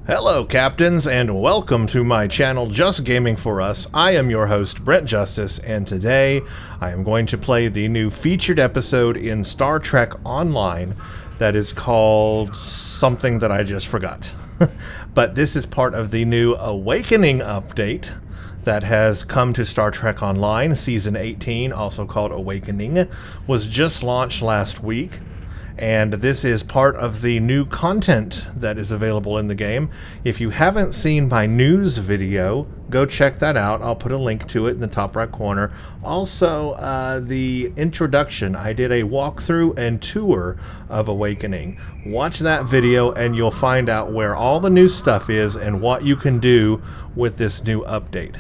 Hello, Captains, and welcome to my channel, Just Gaming for Us. I am your host, Brent Justice, and today I am going to play the new featured episode in Star Trek Online that is called something that I just forgot. But this is part of the new Awakening update that has come to Star Trek Online. Season 18, also called Awakening, was just launched last week. And this is part of the new content that is available in the game. If you haven't seen my news video, go check that out. I'll put a link to it in the top right corner. Also, the introduction. I did a walkthrough and tour of Awakening. Watch that video and you'll find out where all the new stuff is and what you can do with this new update.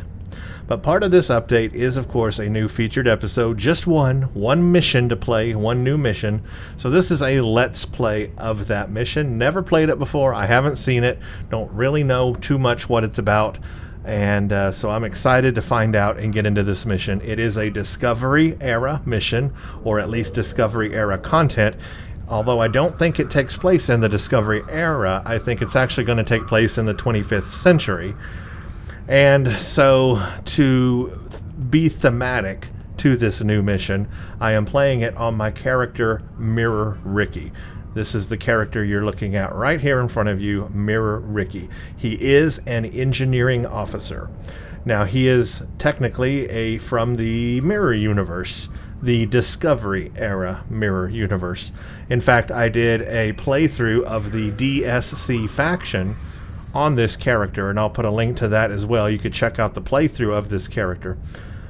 But part of this update is, of course, a new featured episode. Just one mission to play, one new mission. So this is a let's play of that mission. Never played it before. I haven't seen it. Don't really know too much what it's about. And so I'm excited to find out and get into this mission. It is a Discovery era mission, or at least Discovery era content. Although I don't think it takes place in the Discovery era, I think it's actually going to take place in the 25th century. And so, to be thematic to this new mission, I am playing it on my character, Mirror Ricky. This is the character you're looking at right here in front of you, Mirror Ricky. He is an engineering officer. Now, he is technically from the Mirror Universe, the Discovery era Mirror Universe. In fact, I did a playthrough of the DSC faction on this character, and I'll put a link to that as well. You could check out the playthrough of this character.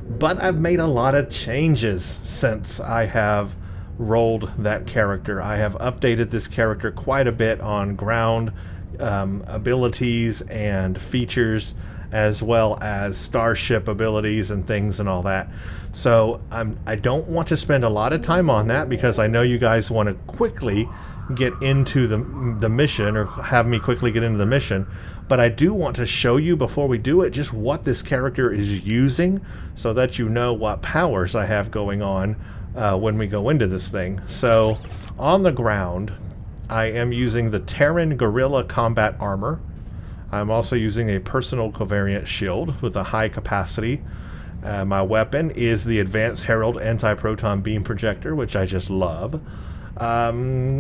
But I've made a lot of changes since I have rolled that character. I have updated this character quite a bit on ground abilities and features, as well as starship abilities and things and all that. So I don't want to spend a lot of time on that because I know you guys want to quickly get into the mission, or have me quickly get into the mission, but I do want to show you before we do it just what this character is using, so that you know what powers I have going on when we go into this thing. So on the ground, I am using the Terran Gorilla Combat Armor. I'm also using a personal covariant shield with a high capacity. My weapon is the Advanced Herald Anti-Proton Beam Projector, which I just love.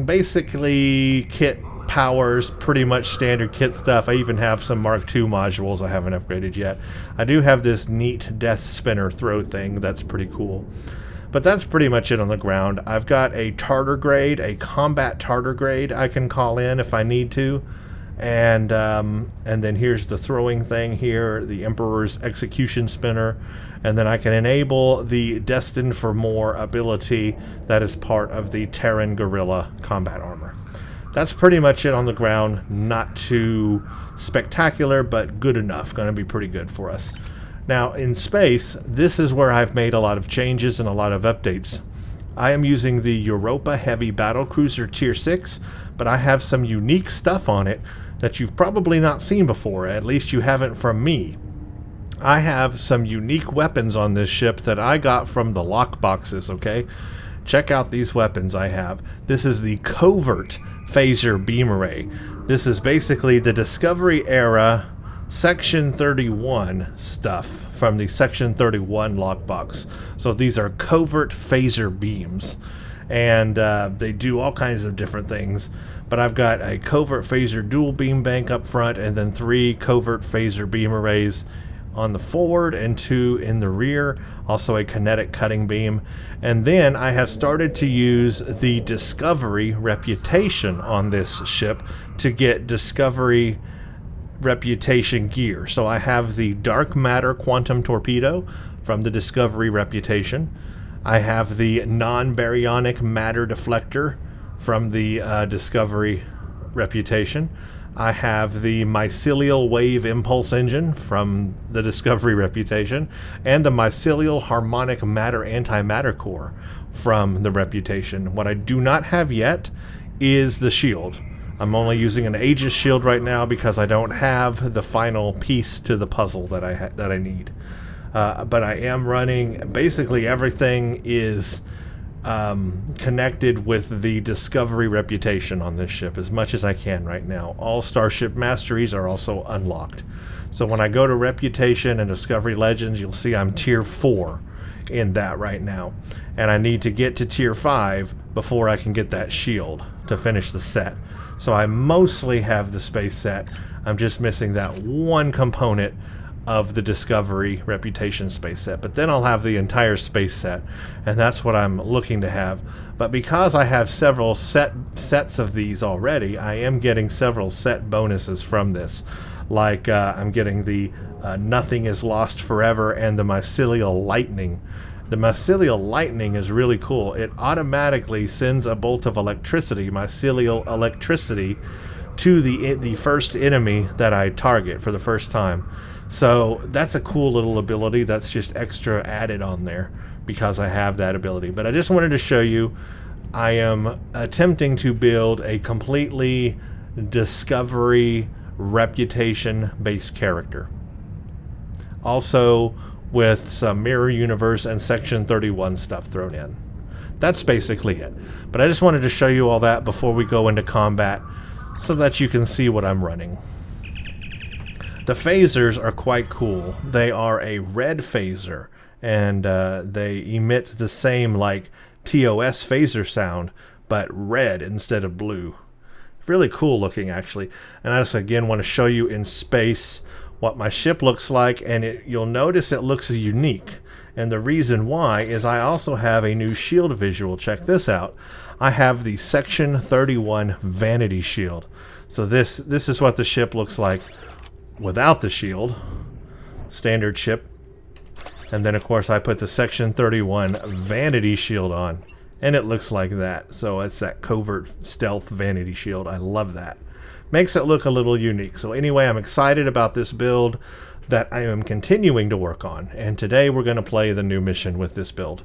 Basically, kit powers, pretty much standard kit stuff. I even have some Mark II modules I haven't upgraded yet. I do have this neat death spinner throw thing that's pretty cool. But that's pretty much it on the ground. I've got a Tardigrade, a combat Tardigrade I can call in if I need to. And then here's the throwing thing here, the Emperor's Execution Spinner. And then I can enable the Destined for More ability that is part of the Terran Gorilla Combat Armor. That's pretty much it on the ground. Not too spectacular, but good enough. Going to be pretty good for us. Now, in space, this is where I've made a lot of changes and a lot of updates. I am using the Europa Heavy Battlecruiser Tier 6, but I have some unique stuff on it that you've probably not seen before, at least you haven't from me. I have some unique weapons on this ship that I got from the lock boxes, okay? Check out these weapons I have. This is the Covert Phaser Beam Array. This is basically the Discovery era Section 31 stuff from the Section 31 lockbox. So these are covert phaser beams, and they do all kinds of different things. But I've got a covert phaser dual beam bank up front, and then 3 covert phaser beam arrays on the forward and 2 in the rear. Also a kinetic cutting beam. And then I have started to use the Discovery reputation on this ship to get Discovery reputation gear. So I have the Dark Matter Quantum Torpedo from the Discovery reputation. I have the Non-Baryonic Matter Deflector from the Discovery reputation. I have the Mycelial Wave Impulse Engine from the Discovery reputation, and the Mycelial Harmonic Matter Antimatter Core from the reputation. What I do not have yet is the shield. I'm only using an Aegis shield right now because I don't have the final piece to the puzzle that I need. But I am running, basically everything is connected with the Discovery reputation on this ship as much as I can right now. All Starship Masteries are also unlocked. So when I go to Reputation and Discovery Legends, you'll see I'm Tier 4 in that right now. And I need to get to Tier 5 before I can get that shield to finish the set. So I mostly have the space set. I'm just missing that one component of the Discovery Reputation space set, but then I'll have the entire space set, and that's what I'm looking to have. But because I have several sets of these already, I am getting several set bonuses from this, like I'm getting the Nothing is Lost Forever and the Mycelial Lightning. The Mycelial Lightning is really cool. It automatically sends a bolt of electricity, mycelial electricity, to the first enemy that I target for the first time. So that's a cool little ability that's just extra added on there because I have that ability. But I just wanted to show you I am attempting to build a completely Discovery reputation based character. Also with some Mirror Universe and Section 31 stuff thrown in. That's basically it. But I just wanted to show you all that before we go into combat so that you can see what I'm running. The phasers are quite cool. They are a red phaser, and they emit the same like TOS phaser sound, but red instead of blue. Really cool looking, actually. And I just again want to show you in space what my ship looks like, and you'll notice it looks unique. And the reason why is I also have a new shield visual. Check this out. I have the Section 31 Vanity Shield. So this is what the ship looks like without the shield, standard ship, and then of course I put the Section 31 Vanity Shield on, and it looks like that. So it's that covert stealth Vanity Shield. I love that. Makes it look a little unique. So anyway, I'm excited about this build that I am continuing to work on, and today we're going to play the new mission with this build.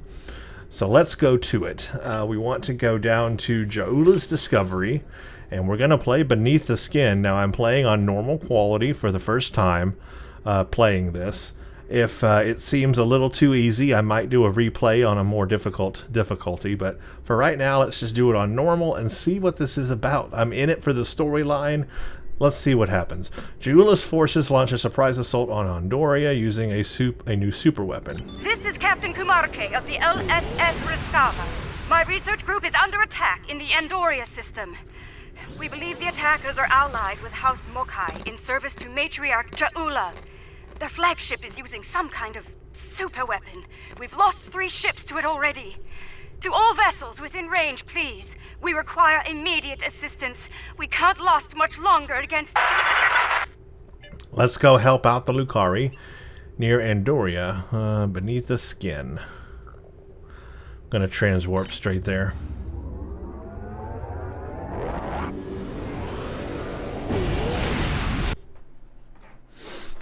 So let's go to it. We want to go down to Ja'ula's Discovery, and we're going to play Beneath the Skin. Now, I'm playing on normal quality for the first time playing this. If it seems a little too easy, I might do a replay on a more difficult difficulty. But for right now, let's just do it on normal and see what this is about. I'm in it for the storyline. Let's see what happens. Ja'ula's forces launch a surprise assault on Andoria using a new super weapon. This is Captain Kumarke of the LSS Ritskava. My research group is under attack in the Andoria system. We believe the attackers are allied with House Mokai in service to Matriarch Ja'ula. Their flagship is using some kind of super weapon. We've lost 3 ships to it already. To all vessels within range, please. We require immediate assistance. We can't last much longer against... Let's go help out the Lucari near Andoria, Beneath the Skin. I'm gonna transwarp straight there.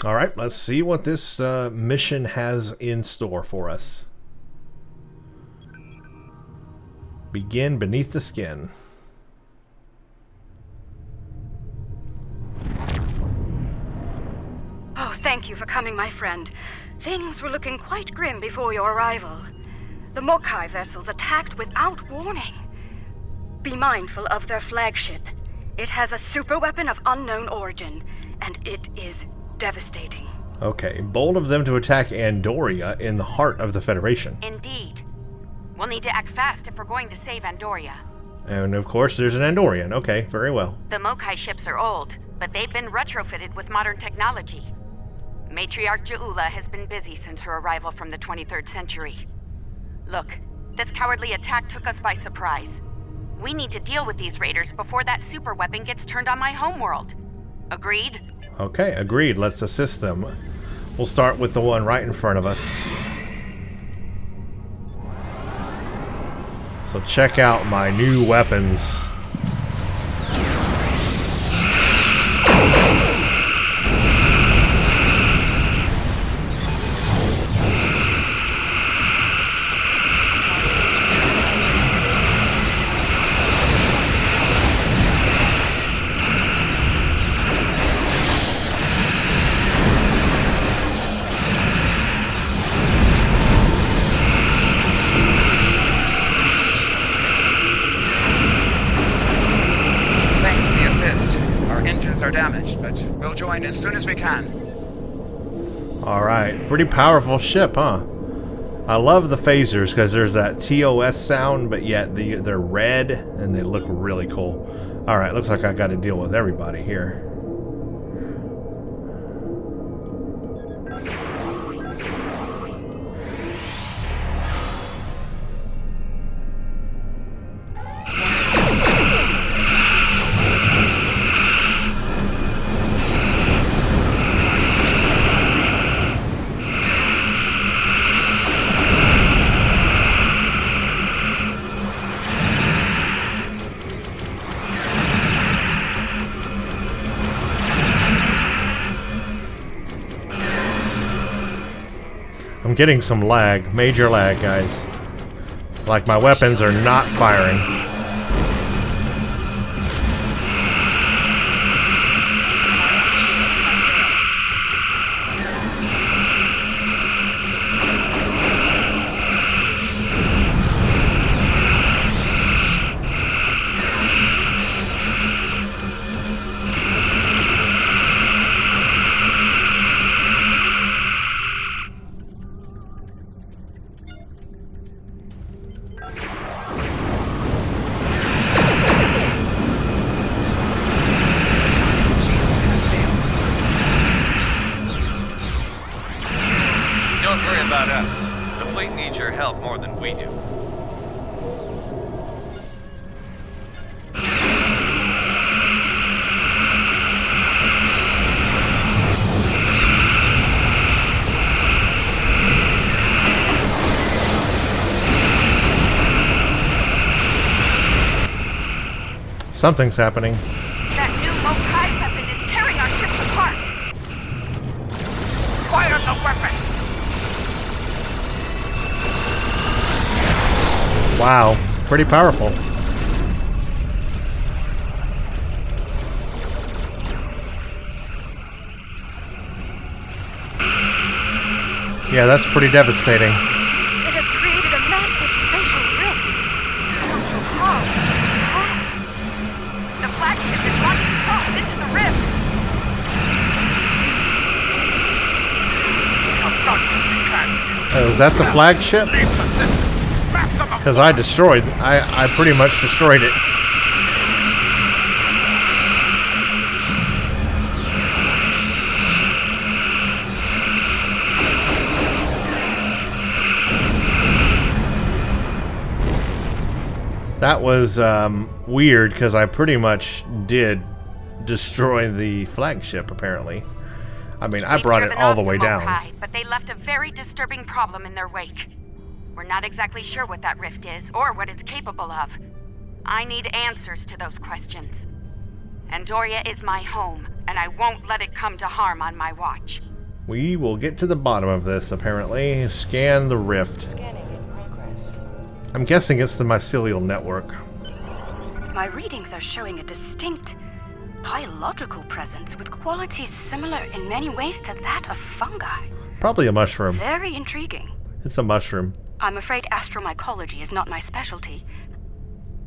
Alright, let's see what this mission has in store for us. Begin Beneath the Skin. Oh, thank you for coming, my friend. Things were looking quite grim before your arrival. The Mokai vessels attacked without warning. Be mindful of their flagship. It has a super weapon of unknown origin, and it is devastating. Okay, bold of them to attack Andoria in the heart of the Federation. Indeed. We'll need to act fast if we're going to save Andoria. And of course there's an Andorian. Okay, very well. The Mokai ships are old, but they've been retrofitted with modern technology. Matriarch Ja'ula has been busy since her arrival from the 23rd century. Look, this cowardly attack took us by surprise. We need to deal with these raiders before that super weapon gets turned on my homeworld. Agreed? Okay, agreed. Let's assist them. We'll start with the one right in front of us. So check out my new weapons. are damaged, but we'll join as soon as we can. Alright, pretty powerful ship, huh? I love the phasers because there's that TOS sound, but yet they're red and they look really cool. Alright, looks like I got to deal with everybody here. I'm getting some lag, major lag, guys. Like my weapons are not firing. About us. The fleet needs your help more than we do. Something's happening. That new Mokai weapon is tearing our ships apart! Fire the weapon! Wow, pretty powerful. Yeah, that's pretty devastating. It has created a massive spatial rift. Dr. Hall, The flagship is launching across into the rift! Oh, is that the flagship? Because I pretty much destroyed it. That was weird because I pretty much did destroy the flagship, apparently. I mean, I brought it all the way down. But they left a very disturbing problem in their wake. We're not exactly sure what that rift is, or what it's capable of. I need answers to those questions. Andoria is my home, and I won't let it come to harm on my watch. We will get to the bottom of this, apparently. Scan the rift. Scanning in progress. I'm guessing it's the mycelial network. my readings are showing a distinct biological presence with qualities similar in many ways to that of fungi. Probably a mushroom. Very intriguing. It's a mushroom. I'm afraid astromycology is not my specialty.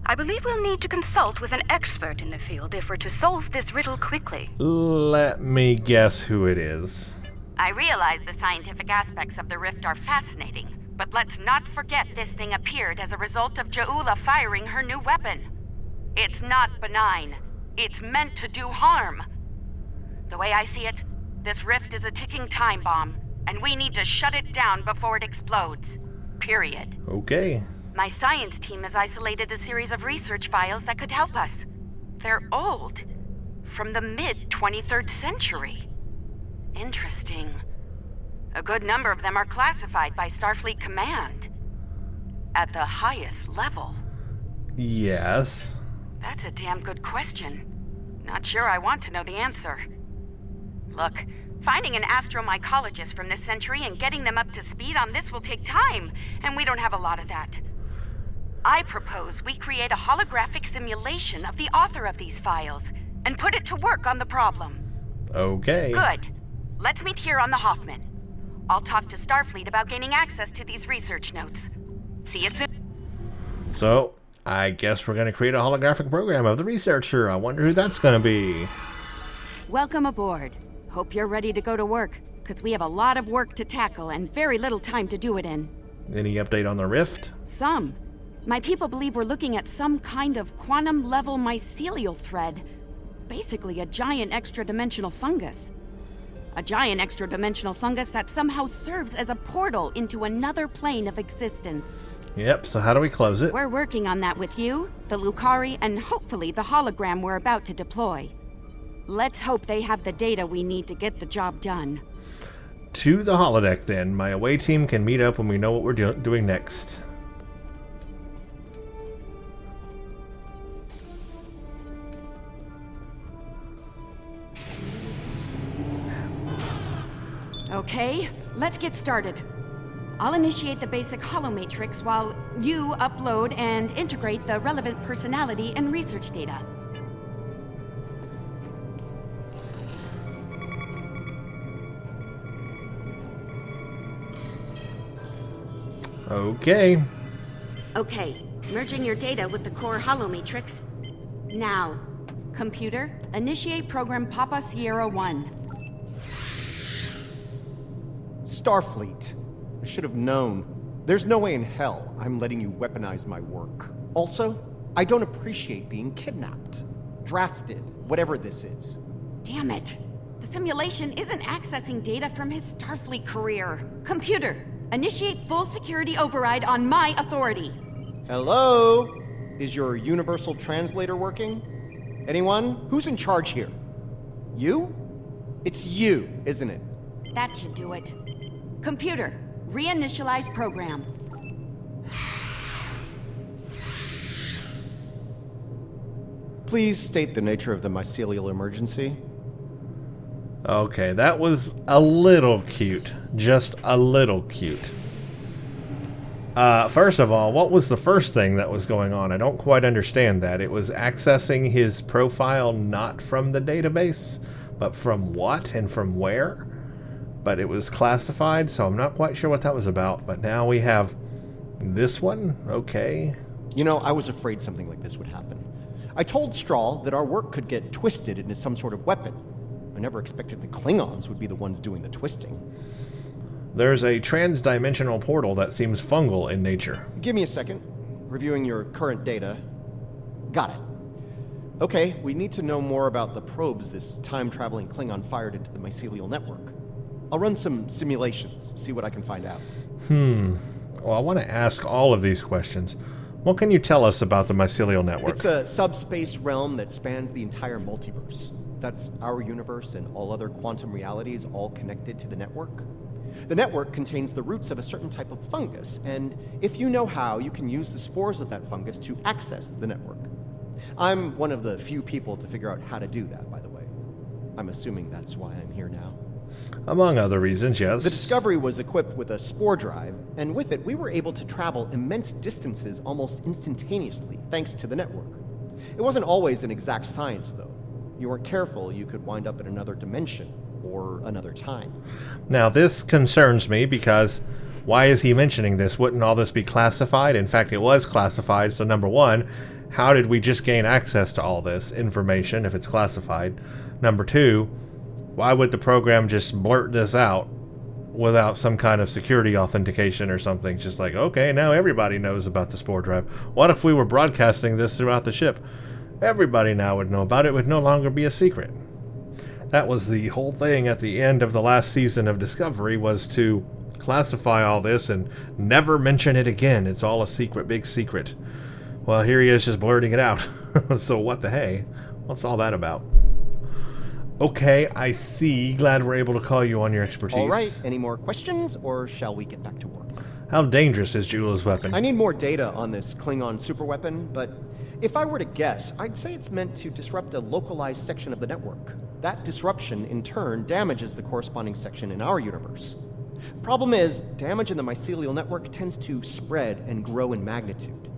I believe we'll need to consult with an expert in the field if we're to solve this riddle quickly. Let me guess who it is. I realize the scientific aspects of the rift are fascinating, but let's not forget this thing appeared as a result of Ja'ula firing her new weapon. It's not benign. It's meant to do harm. The way I see it, this rift is a ticking time bomb, and we need to shut it down before it explodes. Period. Okay. My science team has isolated a series of research files that could help us. They're old, from the mid-23rd century. Interesting. A good number of them are classified by Starfleet Command. At the highest level. Yes. That's a damn good question. Not sure I want to know the answer. Look, finding an astromycologist from this century and getting them up to speed on this will take time, and we don't have a lot of that. I propose we create a holographic simulation of the author of these files and put it to work on the problem. Okay. Good. Let's meet here on the Hoffman. I'll talk to Starfleet about gaining access to these research notes. See you soon. So, I guess we're going to create a holographic program of the researcher. I wonder who that's going to be. Welcome aboard. Hope you're ready to go to work, because we have a lot of work to tackle and very little time to do it in. Any update on the rift? Some. My people believe we're looking at some kind of quantum-level mycelial thread. Basically a giant extra-dimensional fungus. A giant extra-dimensional fungus that somehow serves as a portal into another plane of existence. Yep, so how do we close it? We're working on that with you, the Lucari, and hopefully the hologram we're about to deploy. Let's hope they have the data we need to get the job done. To the holodeck, then. My away team can meet up when we know what we're doing next. Okay, let's get started. I'll initiate the basic holomatrix while you upload and integrate the relevant personality and research data. Okay. Okay, merging your data with the core holomatrix. Now, computer, initiate program Papa Sierra 1. Starfleet. I should have known. There's no way in hell I'm letting you weaponize my work. Also, I don't appreciate being kidnapped, drafted, whatever this is. Damn it. The simulation isn't accessing data from his Starfleet career. Computer, initiate full security override on my authority. Hello? Is your universal translator working? Anyone? Who's in charge here? You? It's you, isn't it? That should do it. Computer, reinitialize program. Please state the nature of the mycelial emergency. Okay, that was a little cute. Just a little cute. First of all, what was the first thing that was going on? I don't quite understand that. It was accessing his profile not from the database, but from what and from where? But it was classified, so I'm not quite sure what that was about. But now we have this one? Okay. You know, I was afraid something like this would happen. I told Strahl that our work could get twisted into some sort of weapon. I never expected the Klingons would be the ones doing the twisting. There's a trans-dimensional portal that seems fungal in nature. Give me a second. Reviewing your current data. Got it. Okay, we need to know more about the probes this time-traveling Klingon fired into the mycelial network. I'll run some simulations, see what I can find out. Well, I want to ask all of these questions. What can you tell us about the mycelial network? It's a subspace realm that spans the entire multiverse. That's our universe and all other quantum realities all connected to the network. The network contains the roots of a certain type of fungus, and if you know how, you can use the spores of that fungus to access the network. I'm one of the few people to figure out how to do that, by the way. I'm assuming that's why I'm here now. Among other reasons, yes. The Discovery was equipped with a spore drive, and with it, we were able to travel immense distances almost instantaneously, thanks to the network. It wasn't always an exact science, though. You weren't careful, you could wind up in another dimension, or another time. Now, this concerns me because why is he mentioning this? Wouldn't all this be classified? In fact, it was classified, so number one, how did we just gain access to all this information if it's classified? Number two, why would the program just blurt this out without some kind of security authentication or something? Just like, okay, now everybody knows about the spore drive. What if we were broadcasting this throughout the ship? Everybody now would know about it. It would no longer be a secret. That was the whole thing at the end of the last season of Discovery, was to classify all this and never mention it again. It's all a secret, big secret. Well, here he is just blurting it out. So what the hey? What's all that about? Okay, I see. Glad we're able to call you on your expertise. All right, any more questions, or shall we get back to work? How dangerous is Jula's weapon? I need more data on this Klingon superweapon, but if I were to guess, I'd say it's meant to disrupt a localized section of the network. That disruption, in turn, damages the corresponding section in our universe. Problem is, damage in the mycelial network tends to spread and grow in magnitude.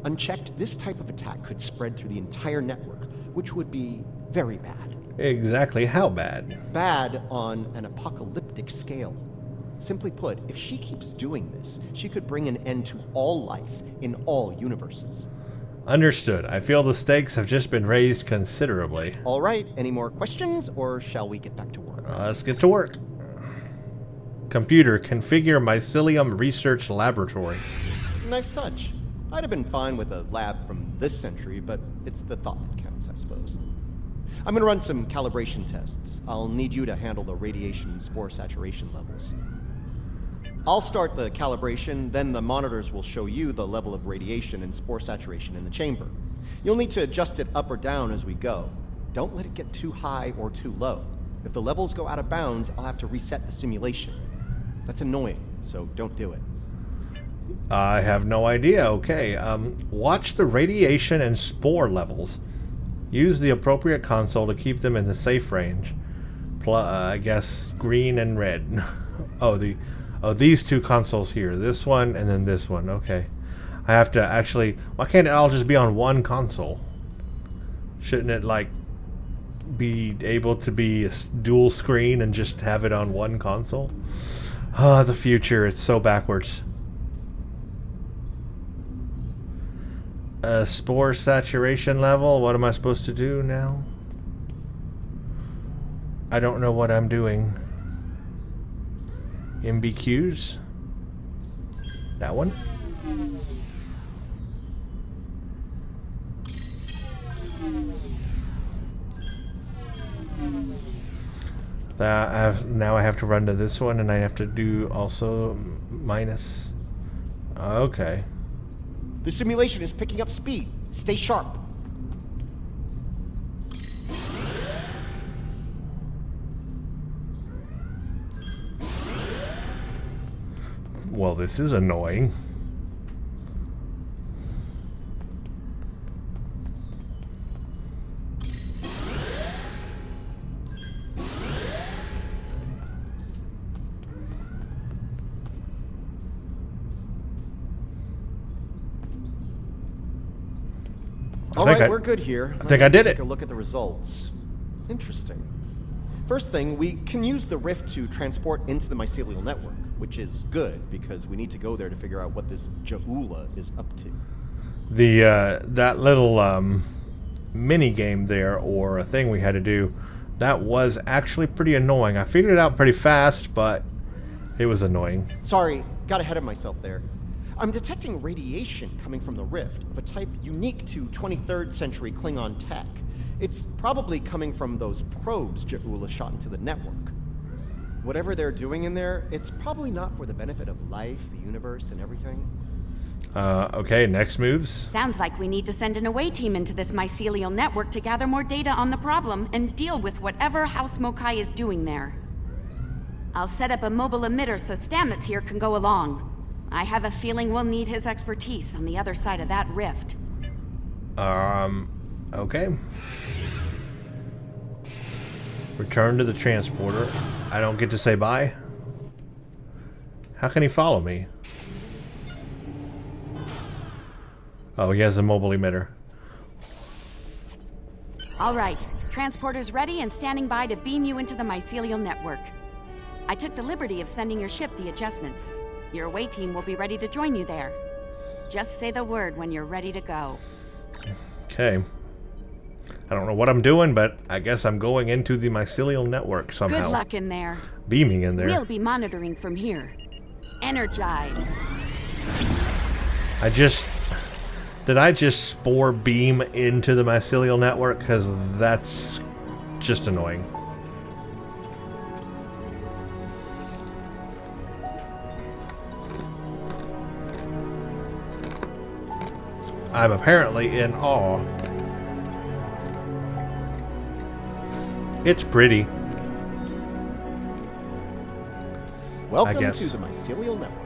Unchecked, this type of attack could spread through the entire network, which would be very bad. Exactly how bad? Bad on an apocalyptic scale. Simply put, if she keeps doing this, she could bring an end to all life in all universes. Understood. I feel the stakes have just been raised considerably. All right, any more questions, or shall we get back to work? Let's get to work. Computer, configure mycelium research laboratory. Nice touch. I'd have been fine with a lab from this century, but it's the thought that counts, I suppose. I'm gonna run some calibration tests. I'll need you to handle the radiation and spore saturation levels. I'll start the calibration, then the monitors will show you the level of radiation and spore saturation in the chamber. You'll need to adjust it up or down as we go. Don't let it get too high or too low. If the levels go out of bounds, I'll have to reset the simulation. That's annoying, so don't do it. I have no idea. Okay, watch the radiation and spore levels. Use the appropriate console to keep them in the safe range. I guess green and red. These two consoles here. This one and then this one. Okay. I have to actually... Why can't it all just be on one console? Shouldn't it, like, be able to be a dual screen and just have it on one console? Ah, the future. It's so backwards. Spore saturation level. What am I supposed to do now? I don't know what I'm doing. MBQs? That one? Now I have to run to this one, and I have to do also minus. Okay. The simulation is picking up speed. Stay sharp. Well, this is annoying. All right, we're good here. I think I did it. Take a look at the results. Interesting. First thing, we can use the rift to transport into the mycelial network, which is good because we need to go there to figure out what this Ja'ula is up to. The that little mini game there, or a thing we had to do, that was actually pretty annoying. I figured it out pretty fast, but it was annoying. Sorry, got ahead of myself there. I'm detecting radiation coming from the rift of a type unique to 23rd century Klingon tech. It's probably coming from those probes Ja'ula shot into the network. Whatever they're doing in there, it's probably not for the benefit of life, the universe, and everything. Okay, next moves. Sounds like we need to send an away team into this mycelial network to gather more data on the problem and deal with whatever House Mokai is doing there. I'll set up a mobile emitter so Stamets here can go along. I have a feeling we'll need his expertise on the other side of that rift. Okay. Return to the transporter. I don't get to say bye? How can he follow me? Oh, he has a mobile emitter. All right, transporter's ready and standing by to beam you into the mycelial network. I took the liberty of sending your ship the adjustments. Your away team will be ready to join you there. Just say the word when you're ready to go. Okay. I don't know what I'm doing, but I guess I'm going into the mycelial network somehow. Good luck in there. Beaming in there. We'll be monitoring from here. Energize. Did I just spore beam into the mycelial network? Because that's just annoying. I'm apparently in awe. It's pretty. Welcome to the mycelial network.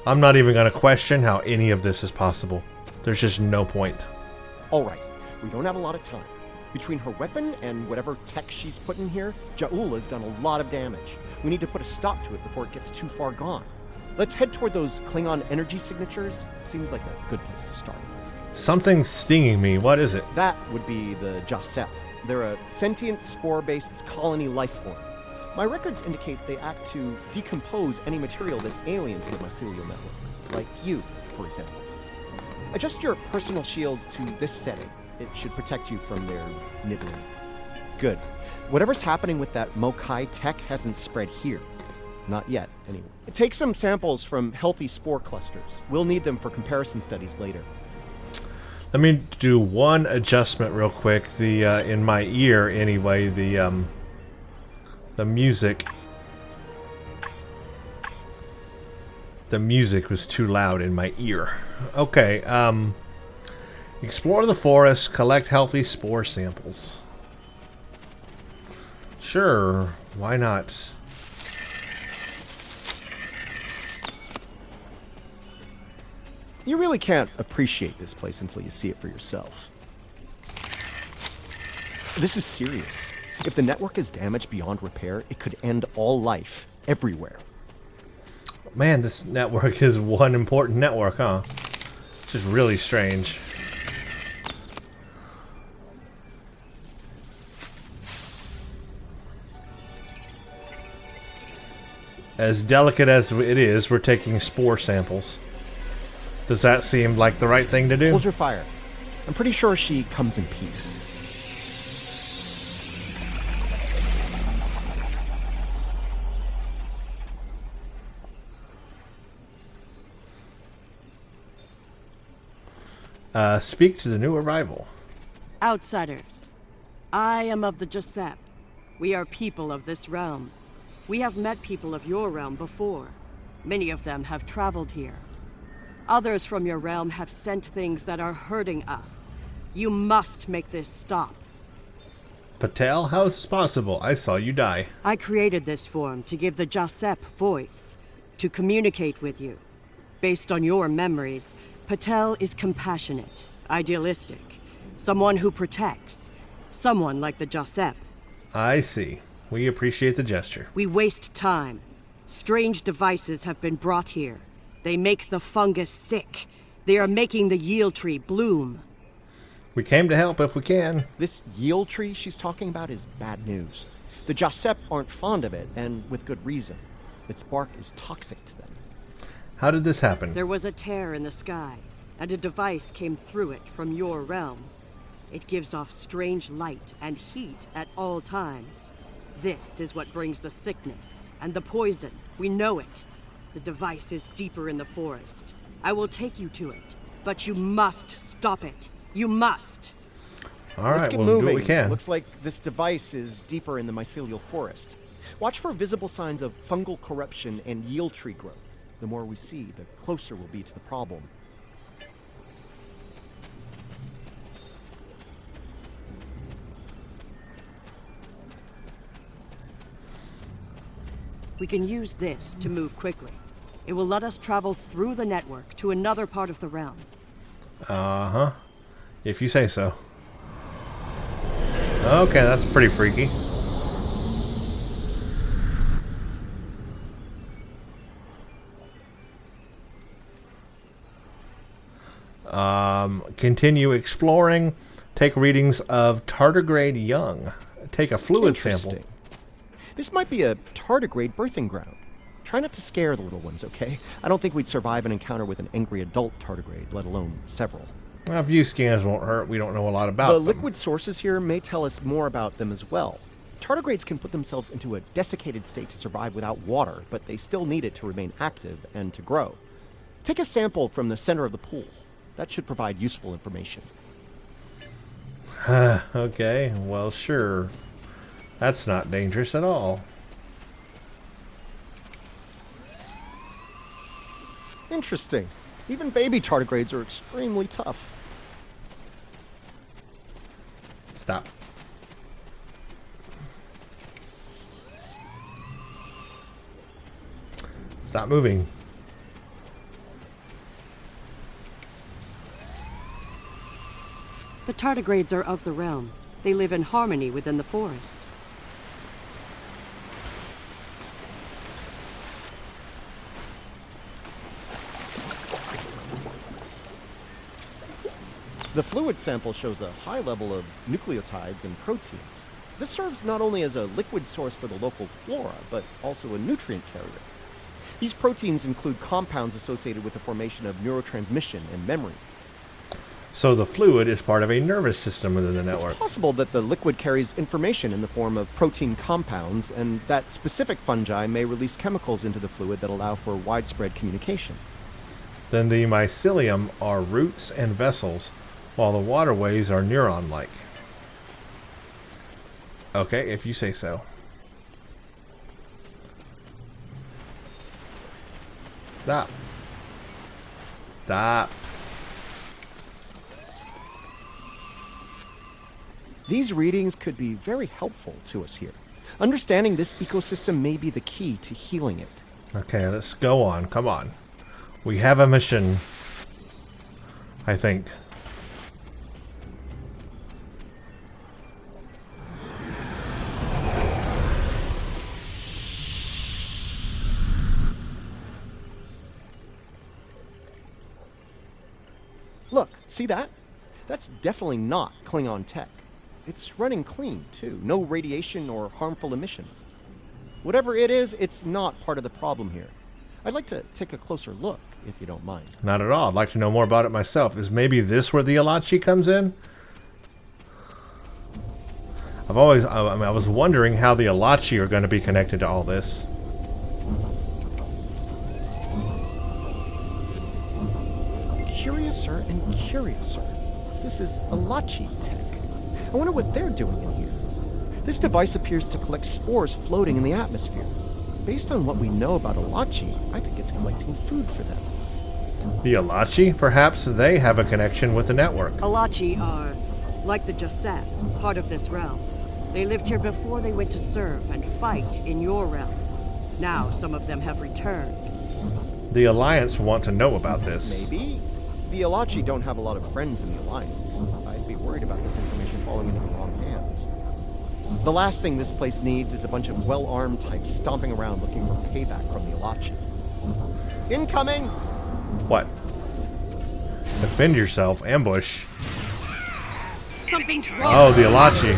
I'm not even going to question how any of this is possible. There's just no point. All right, we don't have a lot of time. Between her weapon and whatever tech she's put in here, Ja'ula's done a lot of damage. We need to put a stop to it before it gets too far gone. Let's head toward those Klingon energy signatures. Seems like a good place to start. Something's stinging me. What is it? That would be the Ja'sep. They're a sentient spore-based colony life form. My records indicate they act to decompose any material that's alien to the mycelial network, like you, for example. Adjust your personal shields to this setting. It should protect you from their nibbling. Good. Whatever's happening with that Mokai tech hasn't spread here. Not yet, anyway. Take some samples from healthy spore clusters. We'll need them for comparison studies later. Let me do one adjustment real quick. The in my ear, anyway, the music. The music was too loud in my ear. Okay, explore the forest, collect healthy spore samples. Sure, why not? You really can't appreciate this place until you see it for yourself. This is serious. If the network is damaged beyond repair, it could end all life, everywhere. Man, this network is one important network, huh? It's just really strange. As delicate as it is, we're taking spore samples. Does that seem like the right thing to do? Hold your fire. I'm pretty sure she comes in peace. Speak to the new arrival. Outsiders, I am of the Giuseppe. We are people of this realm. We have met people of your realm before. Many of them have traveled here. Others from your realm have sent things that are hurting us. You must make this stop. Patel, how is this possible? I saw you die. I created this form to give the Giuseppe voice, to communicate with you. Based on your memories, Patel is compassionate, idealistic, someone who protects, someone like the Giuseppe. I see. We appreciate the gesture. We waste time. Strange devices have been brought here. They make the fungus sick. They are making the yield tree bloom. We came to help if we can. This yield tree she's talking about is bad news. The Giuseppe aren't fond of it, and with good reason. Its bark is toxic to them. How did this happen? There was a tear in the sky, and a device came through it from your realm. It gives off strange light and heat at all times. This is what brings the sickness and the poison. We know it. The device is deeper in the forest. I will take you to it, but you must stop it. You must. All Let's right, get we'll moving. do what we can. Looks like this device is deeper in the mycelial forest. Watch for visible signs of fungal corruption and yield tree growth. The more we see, the closer we'll be to the problem. We can use this to move quickly. It will let us travel through the network to another part of the realm. Uh-huh. If you say so. Okay, that's pretty freaky. Continue exploring. Take readings of tardigrade young. Take a fluid sample. This might be a tardigrade birthing ground. Try not to scare the little ones, okay? I don't think we'd survive an encounter with an angry adult tardigrade, let alone several. Well, view scans won't hurt. We don't know a lot about The them. liquid sources here may tell us more about them as well. Tardigrades can put themselves into a desiccated state to survive without water, but they still need it to remain active and to grow. Take a sample from the center of the pool. That should provide useful information. Okay, well, sure. That's not dangerous at all. Interesting. Even baby tardigrades are extremely tough. Stop. Stop moving. The tardigrades are of the realm. They live in harmony within the forest. The fluid sample shows a high level of nucleotides and proteins. This serves not only as a liquid source for the local flora, but also a nutrient carrier. These proteins include compounds associated with the formation of neurotransmission and memory. So the fluid is part of a nervous system within the network. It's possible that the liquid carries information in the form of protein compounds, and that specific fungi may release chemicals into the fluid that allow for widespread communication. Then the mycelium are roots and vessels, while the waterways are neuron-like. Okay, if you say so. Stop. Stop. These readings could be very helpful to us here. Understanding this ecosystem may be the key to healing it. Okay, let's go on. Come on. We have a mission, I think. Look, see that? That's definitely not Klingon tech. It's running clean, too. No radiation or harmful emissions. Whatever it is, it's not part of the problem here. I'd like to take a closer look, if you don't mind. Not at all. I'd like to know more about it myself. Is maybe this where the Elachi comes in? I was wondering how the Elachi are going to be connected to all this. Curiouser and curiouser. This is Elachi tech. I wonder what they're doing in here. This device appears to collect spores floating in the atmosphere. Based on what we know about Elachi, I think it's collecting food for them. The Elachi? Perhaps they have a connection with the network. Elachi are, like the Jusset, part of this realm. They lived here before they went to serve and fight in your realm. Now some of them have returned. The Alliance want to know about this. Maybe. The Elachi don't have a lot of friends in the Alliance. I'd be worried about this information falling into the wrong hands. The last thing this place needs is a bunch of well-armed types stomping around looking for payback from the Elachi. Incoming! What? Defend yourself. Ambush. Something's wrong. Oh, the Elachi.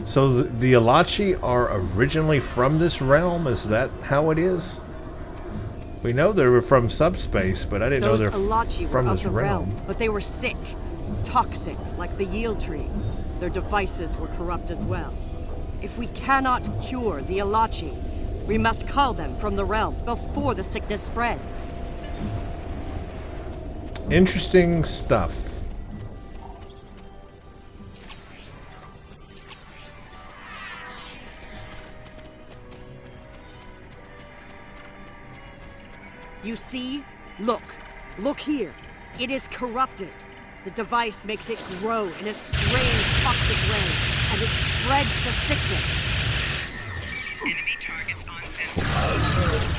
So the Elachi are originally from this realm? Is that how it is? We know they were from subspace, but I didn't know they're Elachi from were this of the realm. But they were sick, toxic, like the yield tree. Their devices were corrupt as well. If we cannot cure the Elachi, we must cull them from the realm before the sickness spreads. Interesting stuff. You see? Look. Look here. It is corrupted. The device makes it grow in a strange toxic way, and it spreads the sickness. Enemy targets on sensor.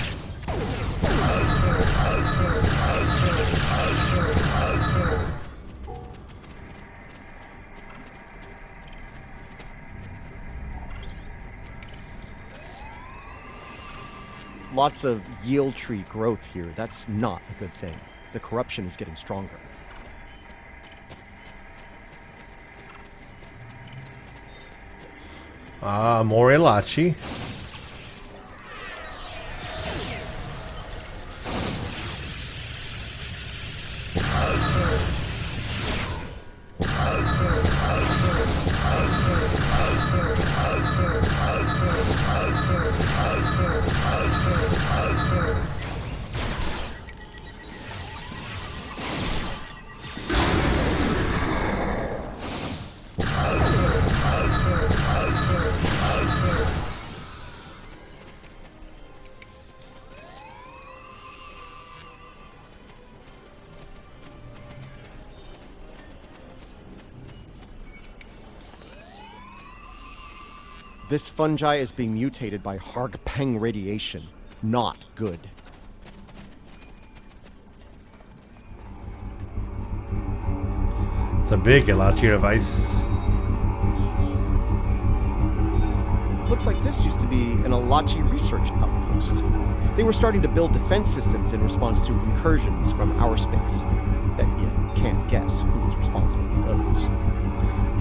Lots of yield tree growth here. That's not a good thing. The corruption is getting stronger. Ah, more Elachi. This fungi is being mutated by Hargpeng radiation. Not good. It's a big Elachi device. Looks like this used to be an Elachi research outpost. They were starting to build defense systems in response to incursions from our space. Bet you can't guess who was responsible for those.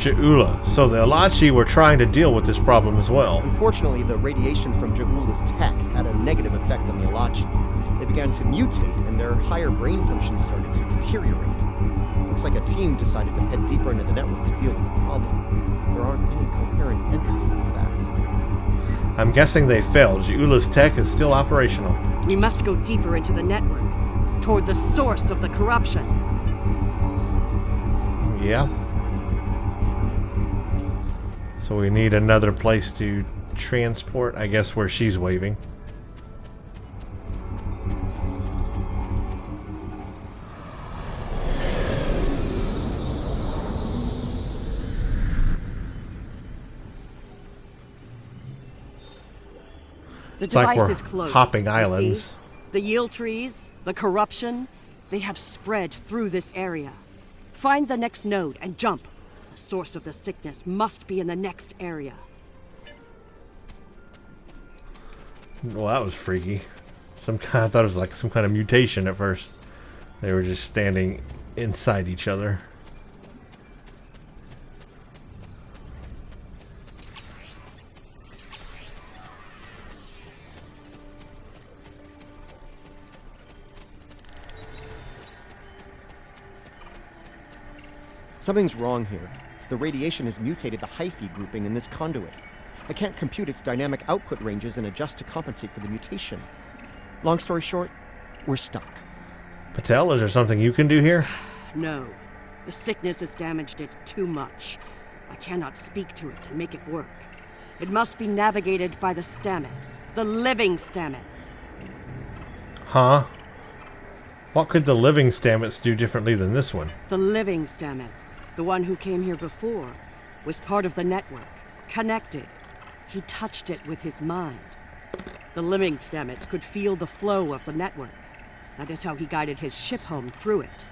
Je'ula. So the Elachi were trying to deal with this problem as well. Unfortunately, the radiation from Je'ula's tech had a negative effect on the Elachi. They began to mutate, and their higher brain function started to deteriorate. Looks like a team decided to head deeper into the network to deal with the problem. There aren't any coherent entries after that. I'm guessing they failed. Je'ula's tech is still operational. We must go deeper into the network, toward the source of the corruption. Yeah. So we need another place to transport, I guess, where she's waving. The It's like device we're is close. hopping you islands. see? The yield trees, the corruption, they have spread through this area. Find the next node and jump. The source of the sickness must be in the next area. Well, that was freaky. I thought it was like some kind of mutation at first. They were just standing inside each other. Something's wrong here. The radiation has mutated the hyphae grouping in this conduit. I can't compute its dynamic output ranges and adjust to compensate for the mutation. Long story short, we're stuck. Patel, is there something you can do here? No. The sickness has damaged it too much. I cannot speak to it and make it work. It must be navigated by the Stamets. The living Stamets. Huh? What could the living Stamets do differently than this one? The living Stamets, the one who came here before, was part of the network, connected. He touched it with his mind. The living Stamets could feel the flow of the network. That is how he guided his ship home through it.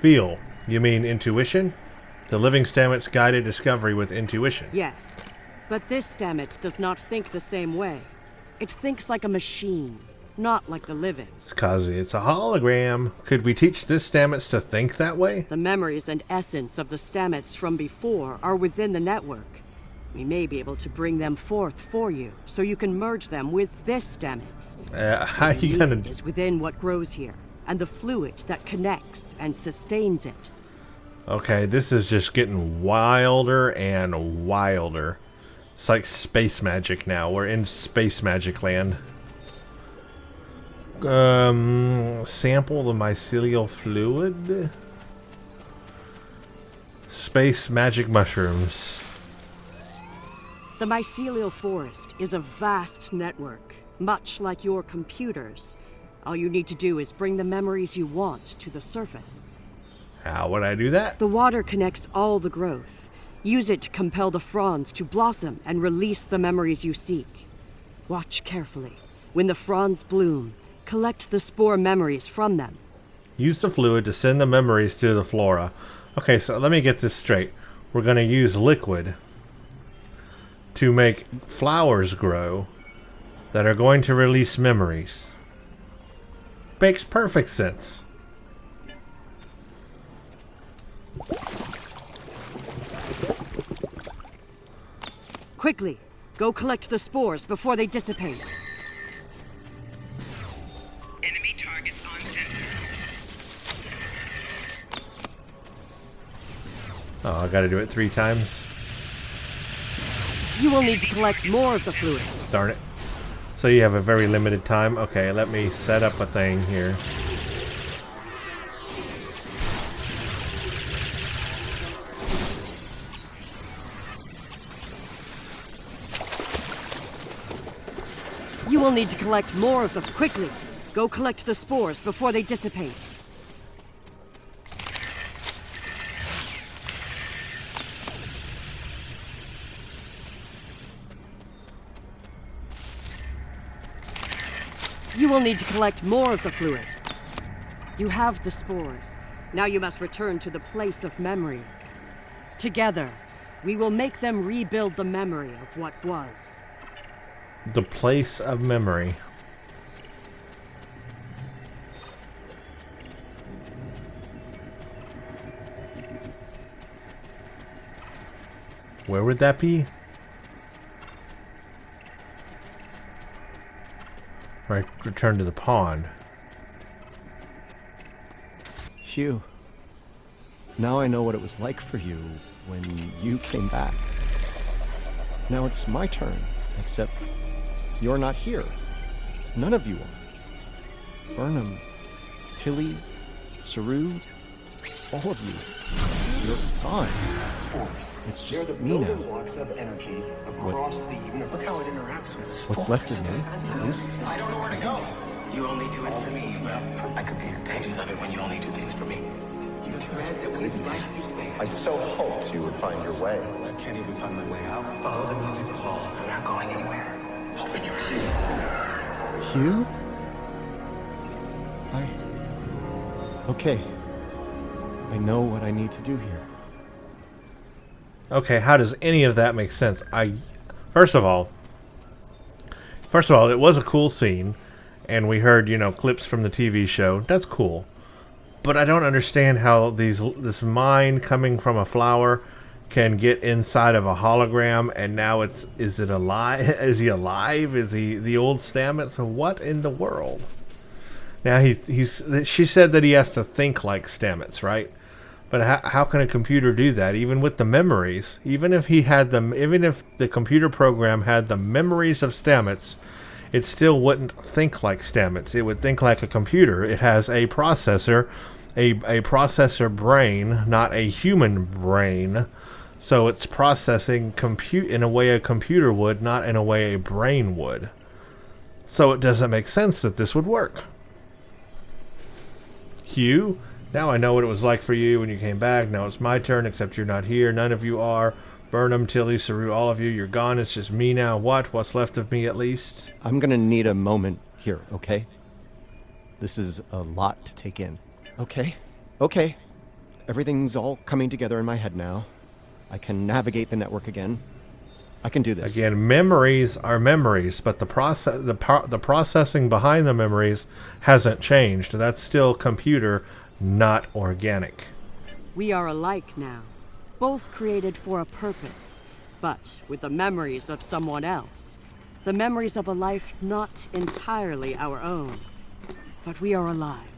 Feel? You mean intuition? The living Stamets guided discovery with intuition. Yes, but this Stamets does not think the same way. It thinks like a machine, not like the living. It's 'cause it's a hologram. Could we teach this Stamets to think that way? The memories and essence of the Stamets from before are within the network. We may be able to bring them forth for you, so you can merge them with this Stamets. How you gonna... It is within what grows here, and the fluid that connects and sustains it. Okay, this is just getting wilder and wilder. It's like space magic now. We're in space magic land. Sample the mycelial fluid. Space magic mushrooms. The mycelial forest is a vast network, much like your computers. All you need to do is bring the memories you want to the surface. How would I do that? The water connects all the growth. Use it to compel the fronds to blossom and release the memories you seek. Watch carefully. When the fronds bloom, collect the spore memories from them. Use the fluid to send the memories to the flora. Okay, so let me get this straight. We're going to use liquid to make flowers grow that are going to release memories. Makes perfect sense. Quickly, go collect the spores before they dissipate. Enemy targets on center. Oh, I gotta do it 3 times. You will need to collect more of the fluid. Darn it. So you have a very limited time. Okay, let me set up a thing here. You will need to collect more of them quickly. Go collect the spores before they dissipate. You will need to collect more of the fluid. You have the spores. Now you must return to the place of memory. Together, We will make them rebuild the memory of what was. The place of memory. Where would that be? Right, return to the pond. Hugh, now I know what it was like for you when you came back. Now it's my turn, except you're not here. None of you are. Burnham, Tilly, Saru, all of you. You're gone. Spores. It's just They're the me building now. blocks of energy across the universe. Look how it interacts with spores. What's left of me? Ghost? I don't know where to go. You only do it for me. I could be your I do love it when you only do things for me. The thread that weaves life through space. I so hoped you would find your way. I can't even find my way out. Follow the music, Paul. I'm not going anywhere. Open your eyes. Hugh? Okay. I know what I need to do here. Okay, how does any of that make sense? First of all, it was a cool scene, and we heard, clips from the TV show. That's cool. But I don't understand how this mind coming from a flower can get inside of a hologram, and now is it alive? Is he alive? Is he the old Stamets? So what in the world? Now she said that he has to think like Stamets, right? But how can a computer do that? Even with the memories, even if the computer program had the memories of Stamets, it still wouldn't think like Stamets. It would think like a computer. It has a processor, a processor brain, not a human brain. So it's processing in a way a computer would, not in a way a brain would. So it doesn't make sense that this would work. Hugh, now I know what it was like for you when you came back. Now it's my turn, except you're not here. None of you are. Burnham, Tilly, Saru, all of you, you're gone. It's just me now. What's left of me, at least? I'm gonna need a moment here, okay? This is a lot to take in. Okay. Everything's all coming together in my head now. I can navigate the network again. I can do this. Again, memories are memories, but the processing behind the memories hasn't changed. That's still computer, not organic. We are alike now, both created for a purpose, but with the memories of someone else. The memories of a life not entirely our own. But we are alive.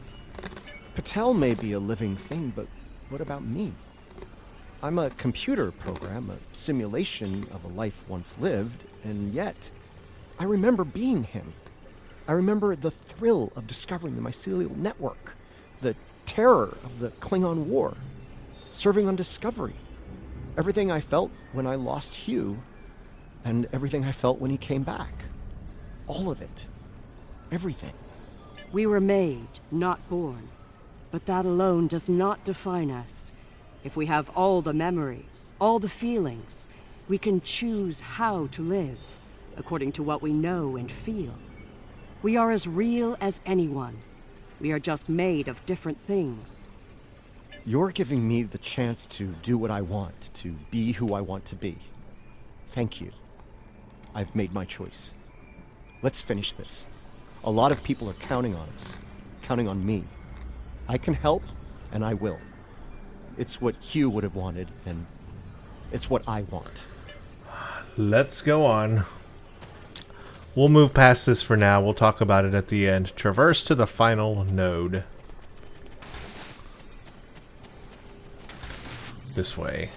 Patel may be a living thing, but what about me? I'm a computer program, a simulation of a life once lived, and yet I remember being him. I remember the thrill of discovering the mycelial network, the terror of the Klingon War, serving on Discovery, everything I felt when I lost Hugh, and everything I felt when he came back. All of it. Everything. We were made, not born, but that alone does not define us. If we have all the memories, all the feelings, we can choose how to live, according to what we know and feel. We are as real as anyone. We are just made of different things. You're giving me the chance to do what I want, to be who I want to be. Thank you. I've made my choice. Let's finish this. A lot of people are counting on us, counting on me. I can help, and I will. It's what Hugh would have wanted, and it's what I want. Let's go on. We'll move past this for now. We'll talk about it at the end. Traverse to the final node. This way.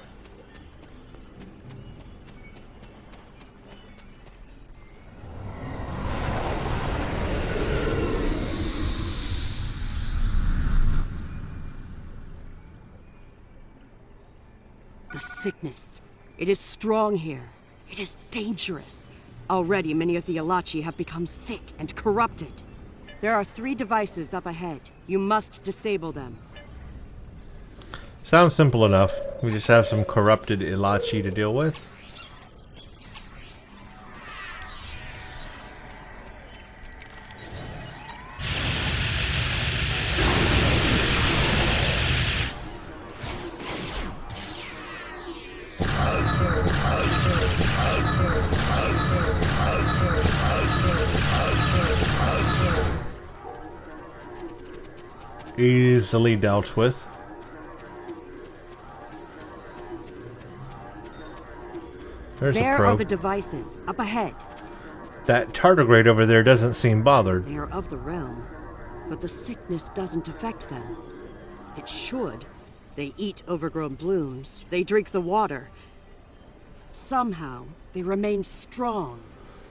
The sickness. It is strong here. It is dangerous. Already many of the Elachi have become sick and corrupted. There are 3 devices up ahead. You must disable them. Sounds simple enough. We just have some corrupted Elachi to deal with. Easily dealt with. There's a There are probe. the devices, up ahead. That tardigrade over there doesn't seem bothered. They are of the realm, but the sickness doesn't affect them. It should. They eat overgrown blooms. They drink the water. Somehow, they remain strong.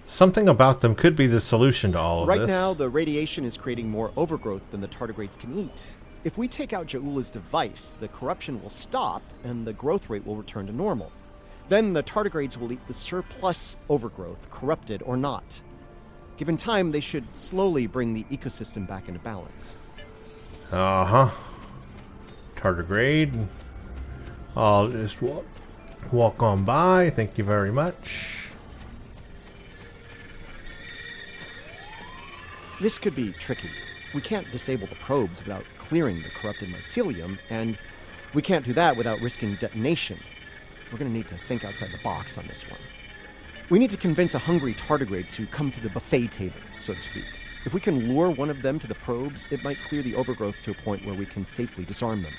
Something about them could be the solution to all of Right this. now, the radiation is creating more overgrowth than the tardigrades can eat. If we take out Ja'ula's device, the corruption will stop and the growth rate will return to normal. Then the tardigrades will eat the surplus overgrowth, corrupted or not. Given time, they should slowly bring the ecosystem back into balance. Uh-huh. Tardigrade. I'll just walk on by. Thank you very much. This could be tricky. We can't disable the probes without clearing the corrupted mycelium, and we can't do that without risking detonation. We're going to need to think outside the box on this one. We need to convince a hungry tardigrade to come to the buffet table, so to speak. If we can lure one of them to the probes, it might clear the overgrowth to a point where we can safely disarm them.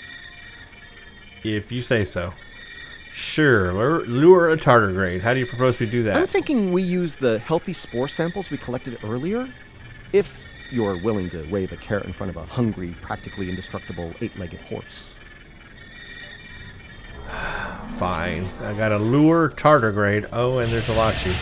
If you say so. Sure, lure a tardigrade. How do you propose we do that? I'm thinking we use the healthy spore samples we collected earlier. If you're willing to wave a carrot in front of a hungry, practically indestructible 8-legged horse. Fine. I got a lure tardigrade. Oh, and there's Elachi.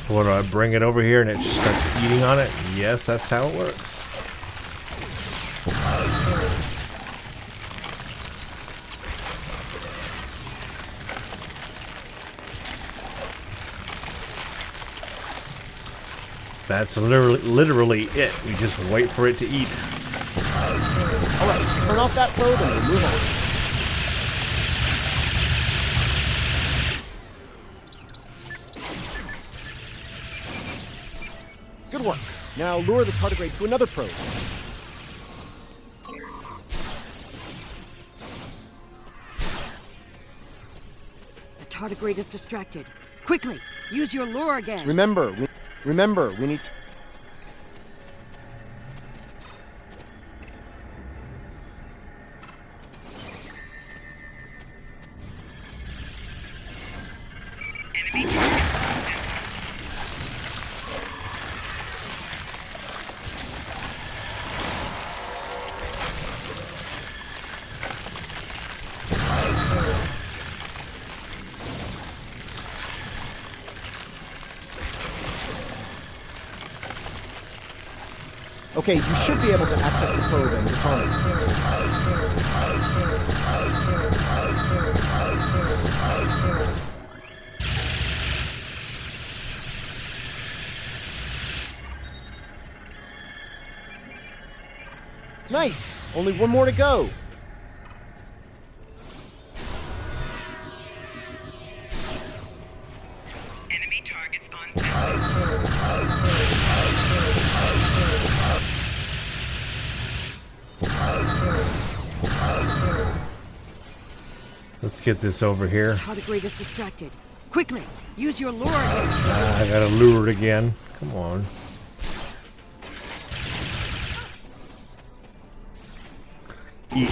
What do I bring it over here and it just starts eating on it? Yes, that's how it works. That's literally it. We just wait for it to eat. Alright, turn off that probe and we'll move on. Good work. Now lure the tardigrade to another probe. The tardigrade is distracted. Quickly, use your lure again. Remember, we need to... Enemy target. Okay, you should be able to access the probe and disarm it. Nice! Only one more to go. Enemy targets on center. Let's get this over here. Tardigrade is distracted. Quickly, use your lure again. I gotta lure it again. Come on. Eat.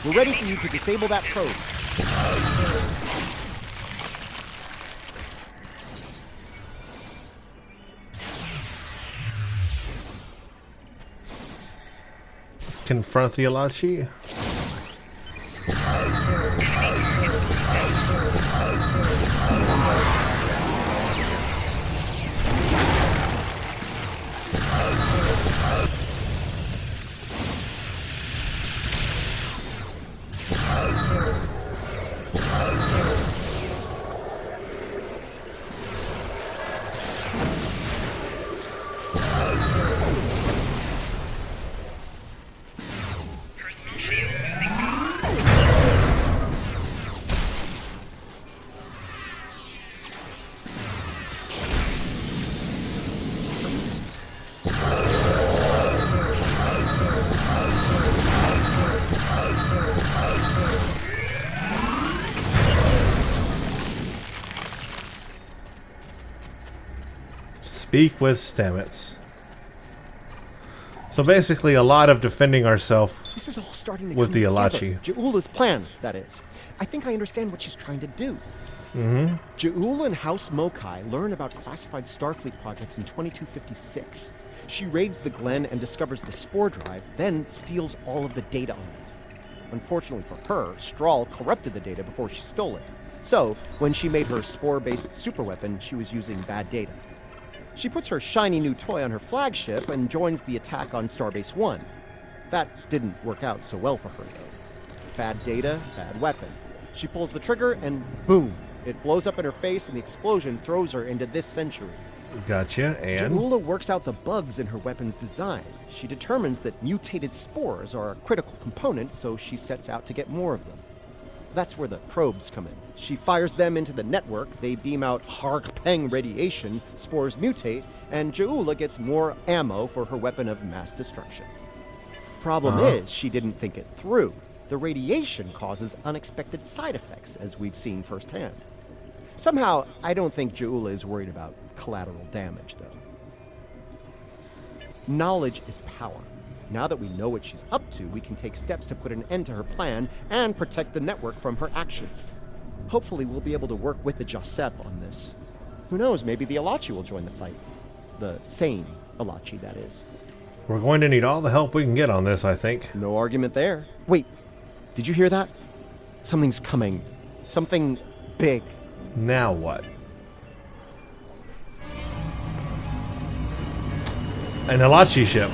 We're ready for you to disable that probe. Confront the Elachi. Speak with Stamets. So basically a lot of defending ourselves This is all starting to with come the together. Elachi. Ja'ula's plan, that is. I think I understand what she's trying to do. Ja'ula and House Mokai learn about classified Starfleet projects in 2256. She raids the Glen and discovers the spore drive, then steals all of the data on it. Unfortunately for her, Strahl corrupted the data before she stole it. So, when she made her spore-based superweapon, she was using bad data. She puts her shiny new toy on her flagship and joins the attack on Starbase 1. That didn't work out so well for her, though. Bad data, bad weapon. She pulls the trigger and boom! It blows up in her face and the explosion throws her into this century. Gotcha, and? Ja'ula works out the bugs in her weapon's design. She determines that mutated spores are a critical component, so she sets out to get more of them. That's where the probes come in. She fires them into the network, they beam out Harg-Peng radiation, spores mutate, and Ja'ula gets more ammo for her weapon of mass destruction. Problem is, she didn't think it through. The radiation causes unexpected side effects, as we've seen firsthand. Somehow, I don't think Ja'ula is worried about collateral damage, though. Knowledge is power. Now that we know what she's up to, we can take steps to put an end to her plan and protect the network from her actions. Hopefully, we'll be able to work with the Josep on this. Who knows, maybe the Elachi will join the fight. The sane Elachi, that is. We're going to need all the help we can get on this, I think. No argument there. Wait, did you hear that? Something's coming. Something big. Now what? An Elachi ship.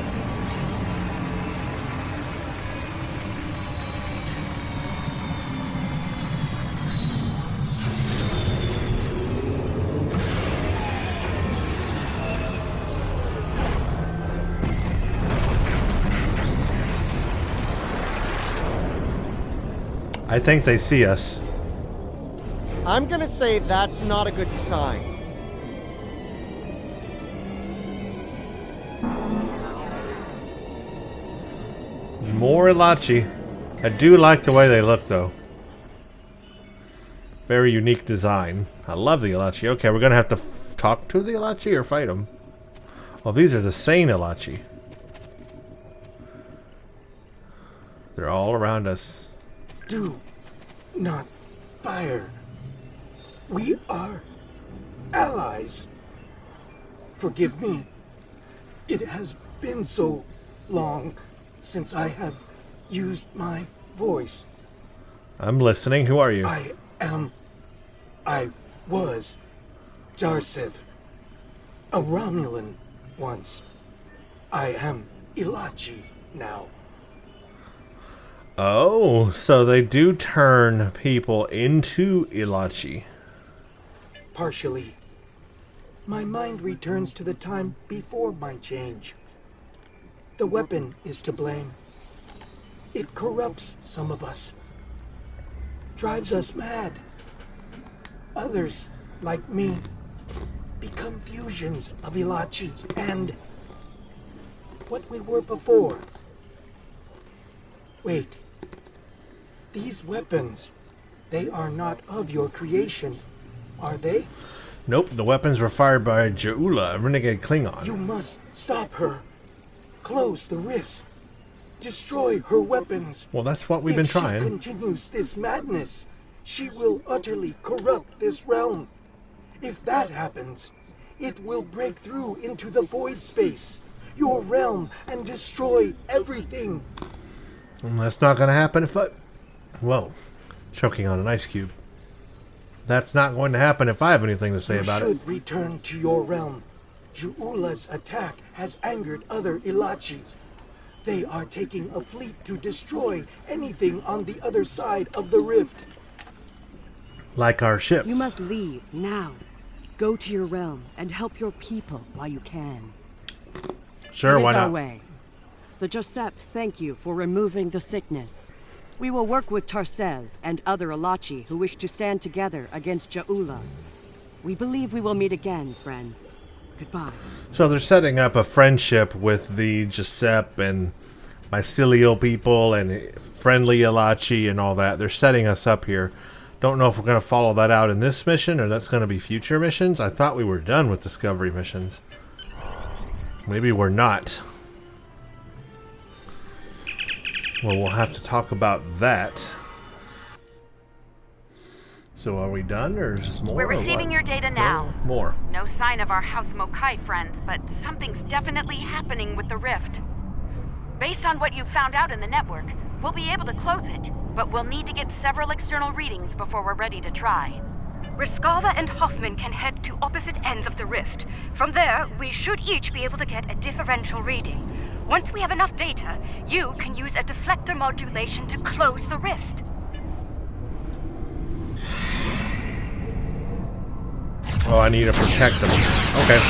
I think they see us. I'm gonna say that's not a good sign. More Elachi. I do like the way they look, though. Very unique design. I love the Elachi. Okay, we're gonna have to talk to the Elachi or fight them. Well, these are the sane Elachi. They're all around us. Do not fire. We are allies. Forgive me. It has been so long since I have used my voice. I'm listening. Who are you? I was Jarseth, a Romulan once. I am Elachi now. Oh, so they do turn people into Elachi. Partially. My mind returns to the time before my change. The weapon is to blame. It corrupts some of us. Drives us mad. Others, like me, become fusions of Elachi and what we were before. Wait. These weapons, they are not of your creation, are they? Nope, the weapons were fired by Ja'ula, a renegade Klingon. You must stop her. Close the rifts. Destroy her weapons. Well, that's what we've been trying. If she continues this madness, she will utterly corrupt this realm. If that happens, it will break through into the void space, your realm, and destroy everything. Well, that's not going to happen if I... Whoa. Choking on an ice cube. That's not going to happen if I have anything to say about it. You should return to your realm. Ju'ula's attack has angered other Elachi. They are taking a fleet to destroy anything on the other side of the rift. Like our ships. You must leave now. Go to your realm and help your people while you can. Sure, why It is our not? way. The Giuseppe thank you for removing the sickness. We will work with Tarsev and other Elachi who wish to stand together against Ju'ula. We believe we will meet again, friends. Goodbye. So they're setting up a friendship with the Giuseppe and mycelial people and friendly Elachi and all that. They're setting us up here. Don't know if we're going to follow that out in this mission or that's going to be future missions. I thought we were done with discovery missions. Maybe we're not. Well, we'll have to talk about that. So are we done or is more? We're receiving your data now. No, more. No sign of our House Mokai friends, but something's definitely happening with the rift. Based on what you've found out in the network, we'll be able to close it, but we'll need to get several external readings before we're ready to try. Riskava and Hoffman can head to opposite ends of the rift. From there, we should each be able to get a differential reading. Once we have enough data, you can use a deflector modulation to close the rift. Oh, I need to protect them. Okay.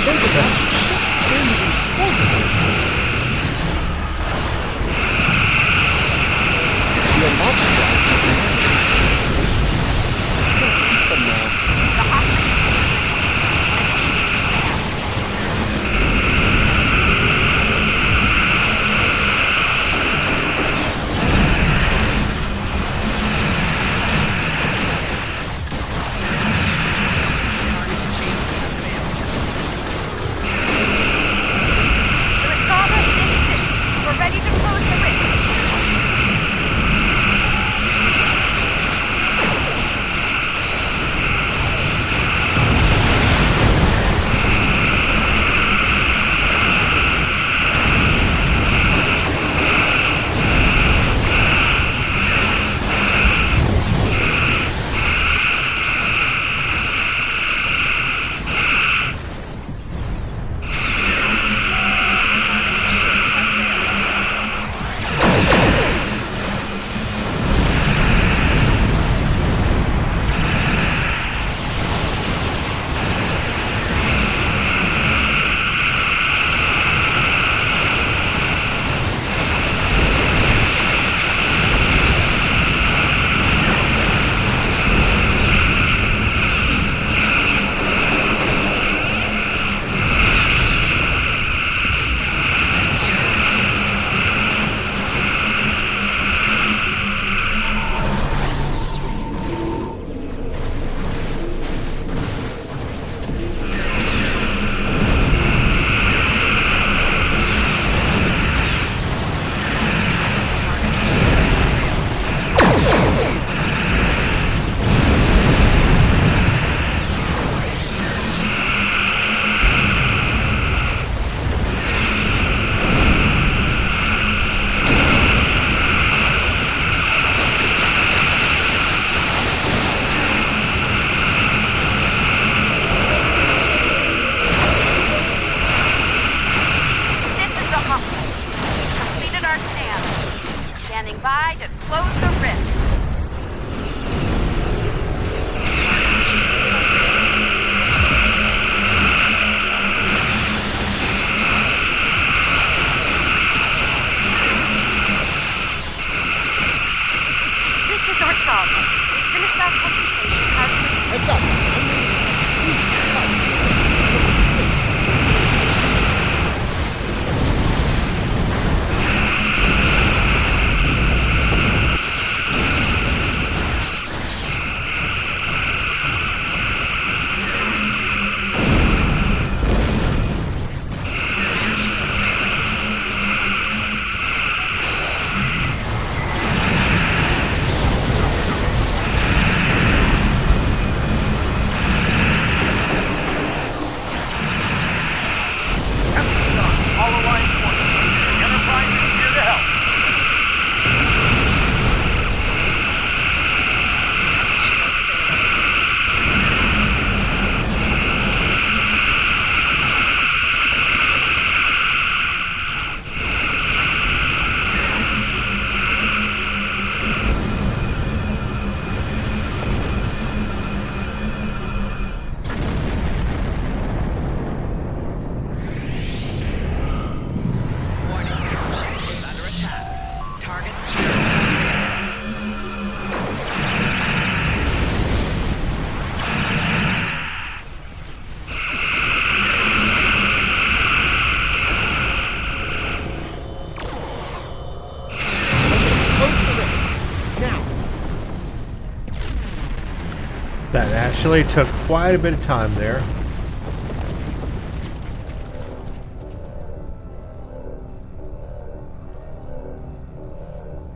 That actually took quite a bit of time there.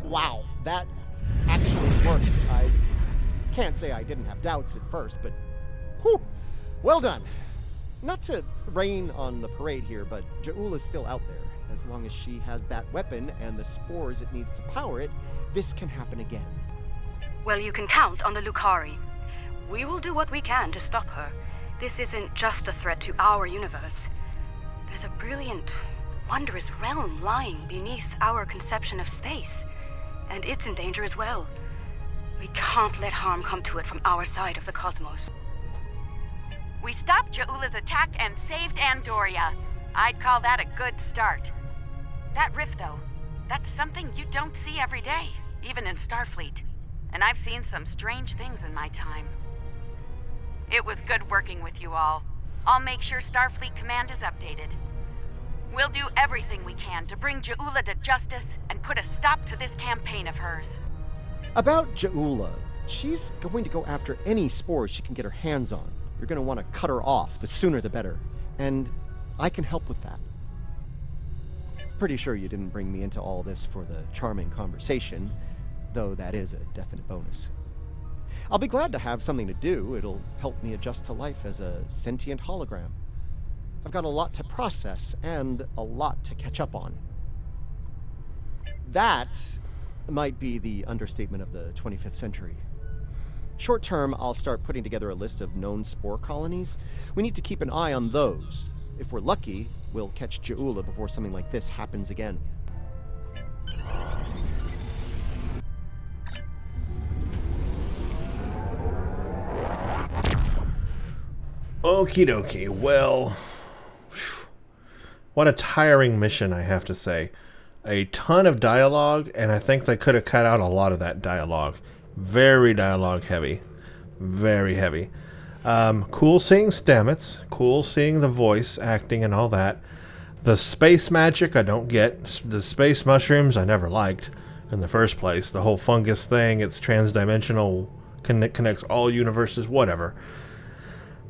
Wow, that actually worked. I can't say I didn't have doubts at first, but whew, well done. Not to rain on the parade here, but Ja'ula's still out there. As long as she has that weapon and the spores it needs to power it, this can happen again. Well, you can count on the Lucari. We will do what we can to stop her. This isn't just a threat to our universe. There's a brilliant, wondrous realm lying beneath our conception of space. And it's in danger as well. We can't let harm come to it from our side of the cosmos. We stopped Ja'ula's attack and saved Andoria. I'd call that a good start. That rift, though, that's something you don't see every day, even in Starfleet. And I've seen some strange things in my time. It was good working with you all. I'll make sure Starfleet Command is updated. We'll do everything we can to bring Ja'ula to justice and put a stop to this campaign of hers. About Ja'ula, she's going to go after any spores she can get her hands on. You're going to want to cut her off, the sooner the better. And I can help with that. Pretty sure you didn't bring me into all this for the charming conversation, though that is a definite bonus. I'll be glad to have something to do. It'll help me adjust to life as a sentient hologram. I've got a lot to process and a lot to catch up on. That might be the understatement of the 25th century. Short term, I'll start putting together a list of known spore colonies. We need to keep an eye on those. If we're lucky, we'll catch Ja'ula before something like this happens again. Okie dokie. Well, what a tiring mission, I have to say. A ton of dialogue, and I think they could have cut out a lot of that dialogue. Very dialogue heavy. Very heavy. Cool seeing Stamets. Cool seeing the voice acting and all that. The space magic I don't get. The space mushrooms I never liked in the first place. The whole fungus thing, it's transdimensional, connects all universes, whatever.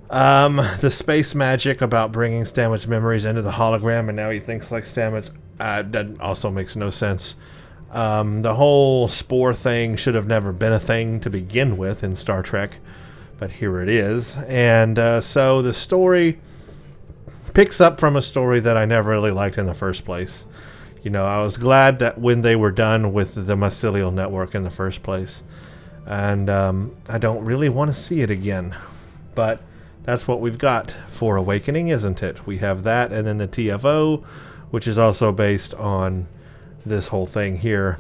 The space magic about bringing Stamets' memories into the hologram and now he thinks like Stamets, that also makes no sense. The whole spore thing should have never been a thing to begin with in Star Trek, but here it is. And so the story picks up from a story that I never really liked in the first place. You know, I was glad that when they were done with the mycelial network in the first place. And I don't really want to see it again. But that's what we've got for Awakening, isn't it? We have that, and then the TFO, which is also based on this whole thing here.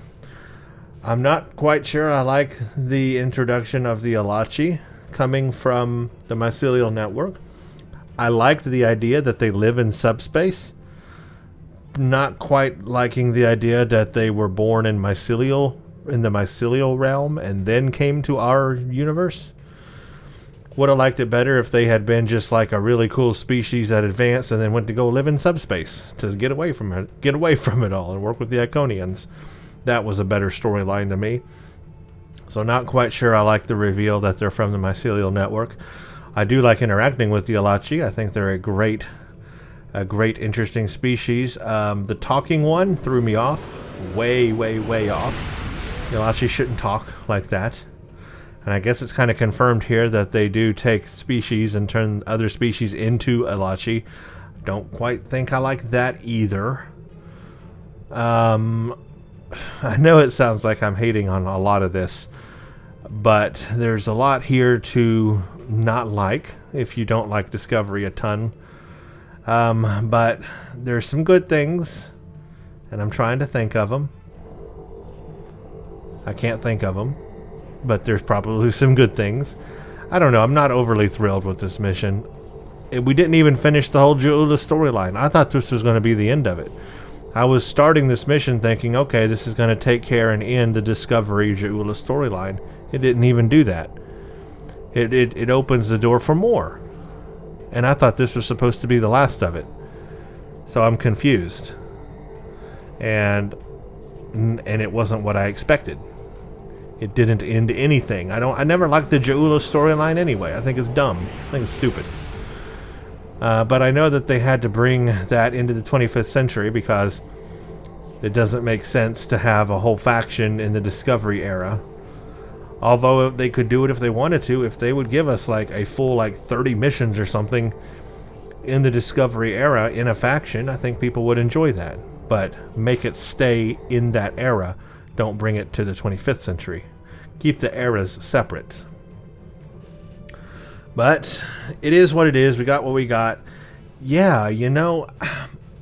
I'm not quite sure I like the introduction of the Elachi coming from the mycelial network. I liked the idea that they live in subspace. Not quite liking the idea that they were born in the mycelial realm and then came to our universe. Would have liked it better if they had been just like a really cool species that advanced and then went to go live in subspace to get away from it all and work with the Iconians. That was a better storyline to me. So not quite sure I like the reveal that they're from the mycelial network. I do like interacting with the Elachi. I think they're a great, interesting species. The talking one threw me off. Way off. The Elachi shouldn't talk like that. And I guess it's kind of confirmed here that they do take species and turn other species into Elachi. Don't quite think I like that either. I know it sounds like I'm hating on a lot of this, but there's a lot here to not like if you don't like Discovery a ton. But there's some good things, and I'm trying to think of them. I can't think of them. But there's probably some good things. I don't know. I'm not overly thrilled with this mission. We didn't even finish the whole Ja'ula storyline. I thought this was going to be the end of it. I was starting this mission thinking, okay, this is going to take care and end the Discovery Ja'ula storyline. It didn't even do that. It opens the door for more. And I thought this was supposed to be the last of it. So I'm confused. And it wasn't what I expected. It didn't end anything. I never liked the Jaula storyline anyway. I think it's dumb. I think it's stupid. But I know that they had to bring that into the 25th century because it doesn't make sense to have a whole faction in the Discovery era. Although they could do it if they wanted to, if they would give us like a full like 30 missions or something in the Discovery era in a faction, I think people would enjoy that. But make it stay in that era. Don't bring it to the 25th century. Keep the eras separate. But it is what it is. We got what we got. Yeah, you know,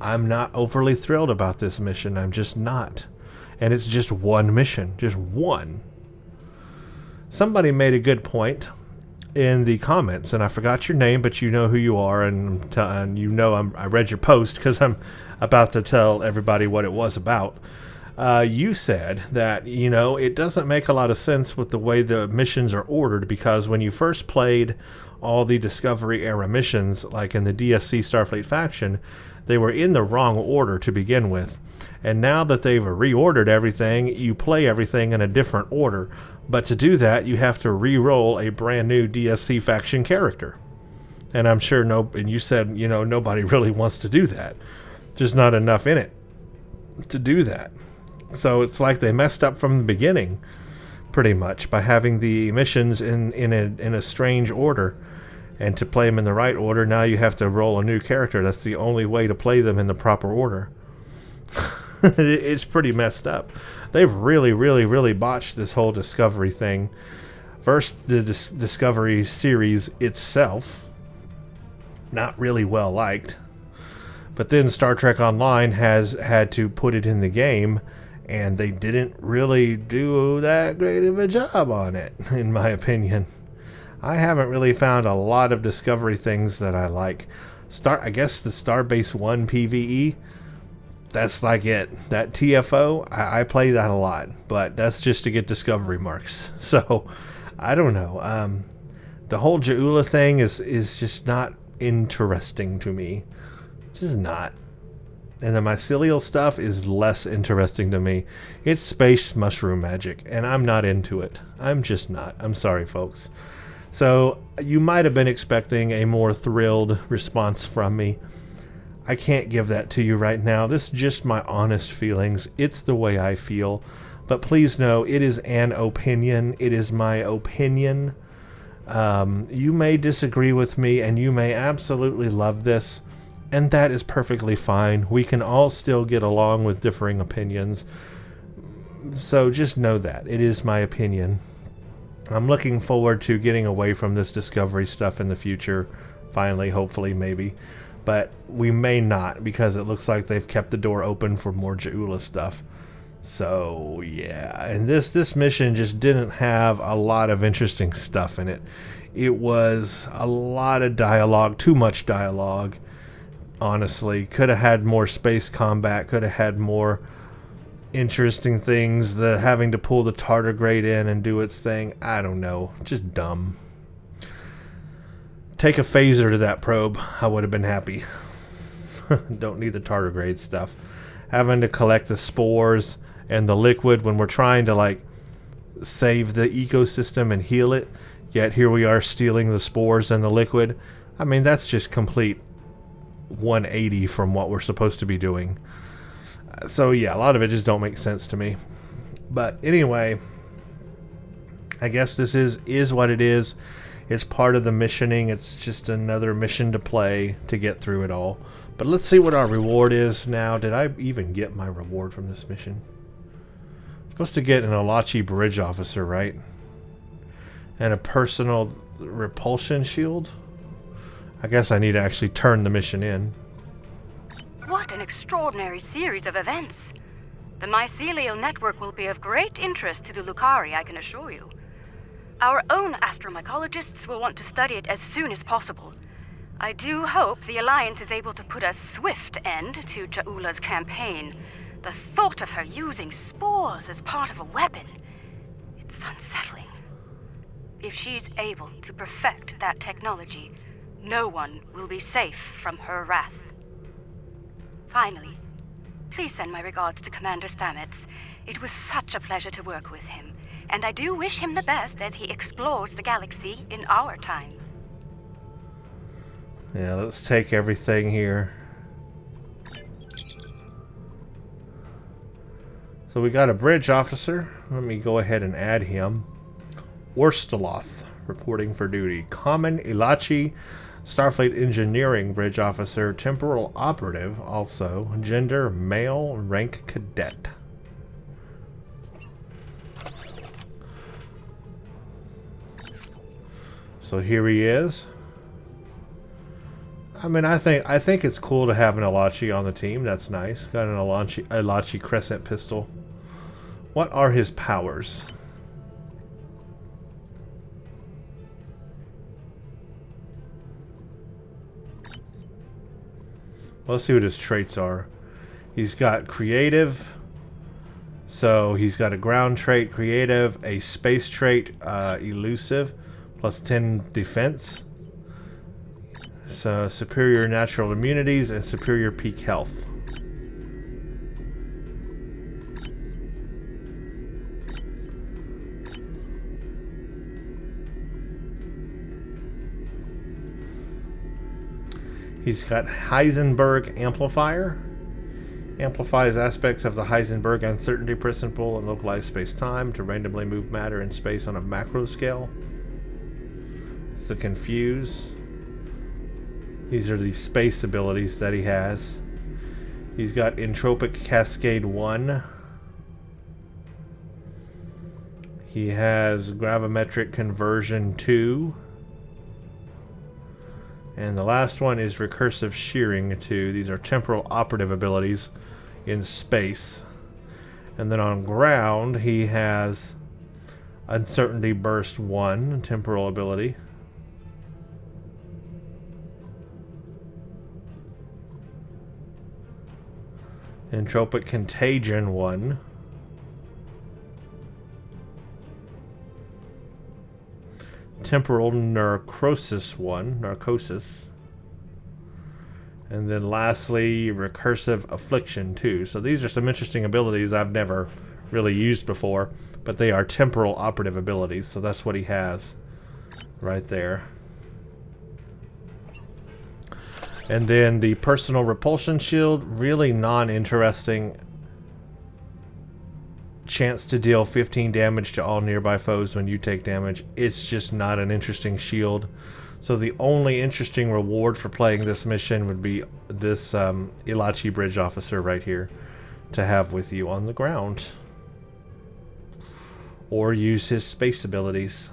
I'm not overly thrilled about this mission. I'm just not. And it's just one mission. Just one. Somebody made a good point in the comments, and I forgot your name, but you know who you are, and you know I read your post because I'm about to tell everybody what it was about. You said that, you know, it doesn't make a lot of sense with the way the missions are ordered, because when you first played all the Discovery era missions, like in the DSC Starfleet faction, they were in the wrong order to begin with. And now that they've reordered everything, you play everything in a different order. But to do that, you have to re-roll a brand new DSC faction character. And I'm sure and you said, you know, nobody really wants to do that. Just not enough in it to do that. So it's like they messed up from the beginning, pretty much, by having the missions in a strange order. And to play them in the right order, now you have to roll a new character. That's the only way to play them in the proper order. It's pretty messed up. They've really, really, really botched this whole Discovery thing. First, the Discovery series itself, not really well liked. But then Star Trek Online has had to put it in the game, and they didn't really do that great of a job on it, in my opinion. I haven't really found a lot of Discovery things that I like. I guess the Starbase 1 PvE, that's like it. That TFO, I play that a lot, but that's just to get Discovery marks. So, I don't know. The whole Jaula thing is just not interesting to me. Just not. And the mycelial stuff is less interesting to me. It's space mushroom magic, and I'm not into it. I'm just not. I'm sorry, folks. So, you might have been expecting a more thrilled response from me. I can't give that to you right now. This is just my honest feelings. It's the way I feel. But please know, it is an opinion. It is my opinion. You may disagree with me, and you may absolutely love this, and that is perfectly fine. We can all still get along with differing opinions. So just know that. It is my opinion. I'm looking forward to getting away from this Discovery stuff in the future. Finally, hopefully, maybe. But we may not, because it looks like they've kept the door open for more Jaula stuff. So, yeah. And this mission just didn't have a lot of interesting stuff in it. It was a lot of dialogue, too much dialogue, honestly. Could have had more space combat, could have had more interesting things. The having to pull the Tardigrade in and do its thing, I don't know. Just dumb. Take a phaser to that probe. I would have been happy. Don't need the Tardigrade stuff. Having to collect the spores and the liquid when we're trying to, like, save the ecosystem and heal it. Yet here we are stealing the spores and the liquid. I mean, that's just complete 180 from what we're supposed to be doing. So, yeah, a lot of it just don't make sense to me. But anyway, I guess this is what it is. It's part of the missioning. It's just another mission to play to get through it all. But let's see what our reward is now. Did I even get my reward from this mission? I'm supposed to get an Elachi bridge officer, right? And a personal repulsion shield? I guess I need to actually turn the mission in. What an extraordinary series of events. The mycelial network will be of great interest to the Lucari, I can assure you. Our own astromycologists will want to study it as soon as possible. I do hope the Alliance is able to put a swift end to Jaula's campaign. The thought of her using spores as part of a weapon, it's unsettling. If she's able to perfect that technology, no one will be safe from her wrath. Finally, please send my regards to Commander Stamets. It was such a pleasure to work with him. and I do wish him the best as he explores the galaxy in our time. Yeah, let's take everything here. So we got a bridge officer. Let me go ahead and add him. Orstaloth, reporting for duty. Common Elachi, Starfleet Engineering Bridge Officer, Temporal Operative, also. Gender, male, rank cadet. So here he is. I mean, I think it's cool to have an Elachi on the team. That's nice. Got an Elachi Crescent pistol. What are his powers? Let's see what his traits are. He's got creative. So he's got a ground trait, creative, a space trait, elusive, plus 10 defense. So superior natural immunities and superior peak health. He's got Heisenberg Amplifier. Amplifies aspects of the Heisenberg uncertainty principle in localized space-time to randomly move matter in space on a macro scale. It's the Confuse. These are the space abilities that he has. He's got Entropic Cascade 1. He has Gravimetric Conversion 2. And the last one is Recursive Shearing 2. These are temporal operative abilities in space. And then on ground, he has Uncertainty Burst 1, temporal ability. Entropic Contagion 1. Temporal Narcosis 1, Narcosis. And then lastly, Recursive Affliction 2. So these are some interesting abilities I've never really used before, but they are temporal operative abilities, so that's what he has right there. And then the Personal Repulsion Shield, really non-interesting. Chance to deal 15 damage to all nearby foes when you take damage. It's just not an interesting shield. So the only interesting reward for playing this mission would be this Elachi Bridge Officer right here to have with you on the ground. Or use his space abilities.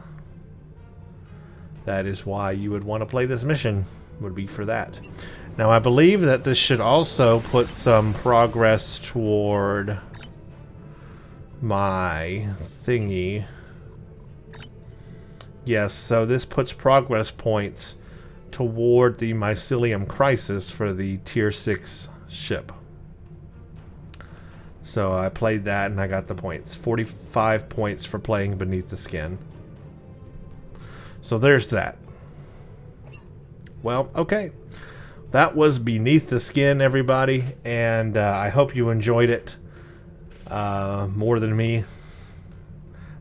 That is why you would want to play this mission, would be for that. Now I believe that this should also put some progress toward my thingy. Yes, so this puts progress points toward the Mycelium Crisis for the Tier 6 ship. So I played that and I got the points. 45 points for playing Beneath the Skin. So there's that. Well, okay. That was Beneath the Skin, everybody, and I hope you enjoyed it. More than me,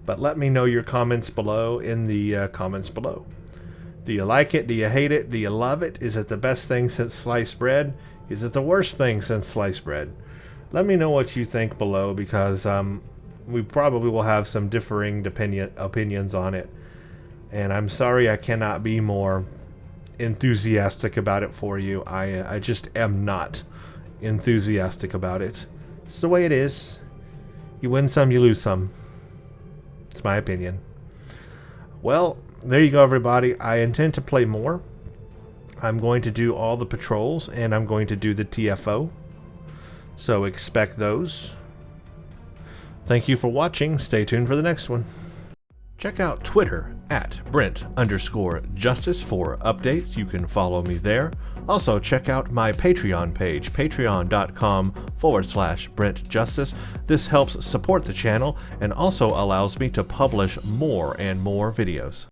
but let me know your comments below in the comments below. Do you like it? Do you hate it? Do you love it? Is it the best thing since sliced bread? Is it the worst thing since sliced bread? Let me know what you think below, because we probably will have some differing opinions on it, and I'm sorry I cannot be more enthusiastic about it for you. I just am not enthusiastic about it. It's the way it is. You win some, you lose some. It's my opinion. Well, there you go, everybody. I intend to play more. I'm going to do all the patrols, and I'm going to do the TFO. So expect those. Thank you for watching. Stay tuned for the next one. Check out Twitter at Brent_Justice for updates. You can follow me there. Also, check out my Patreon page, patreon.com/Brent Justice. This helps support the channel and also allows me to publish more and more videos.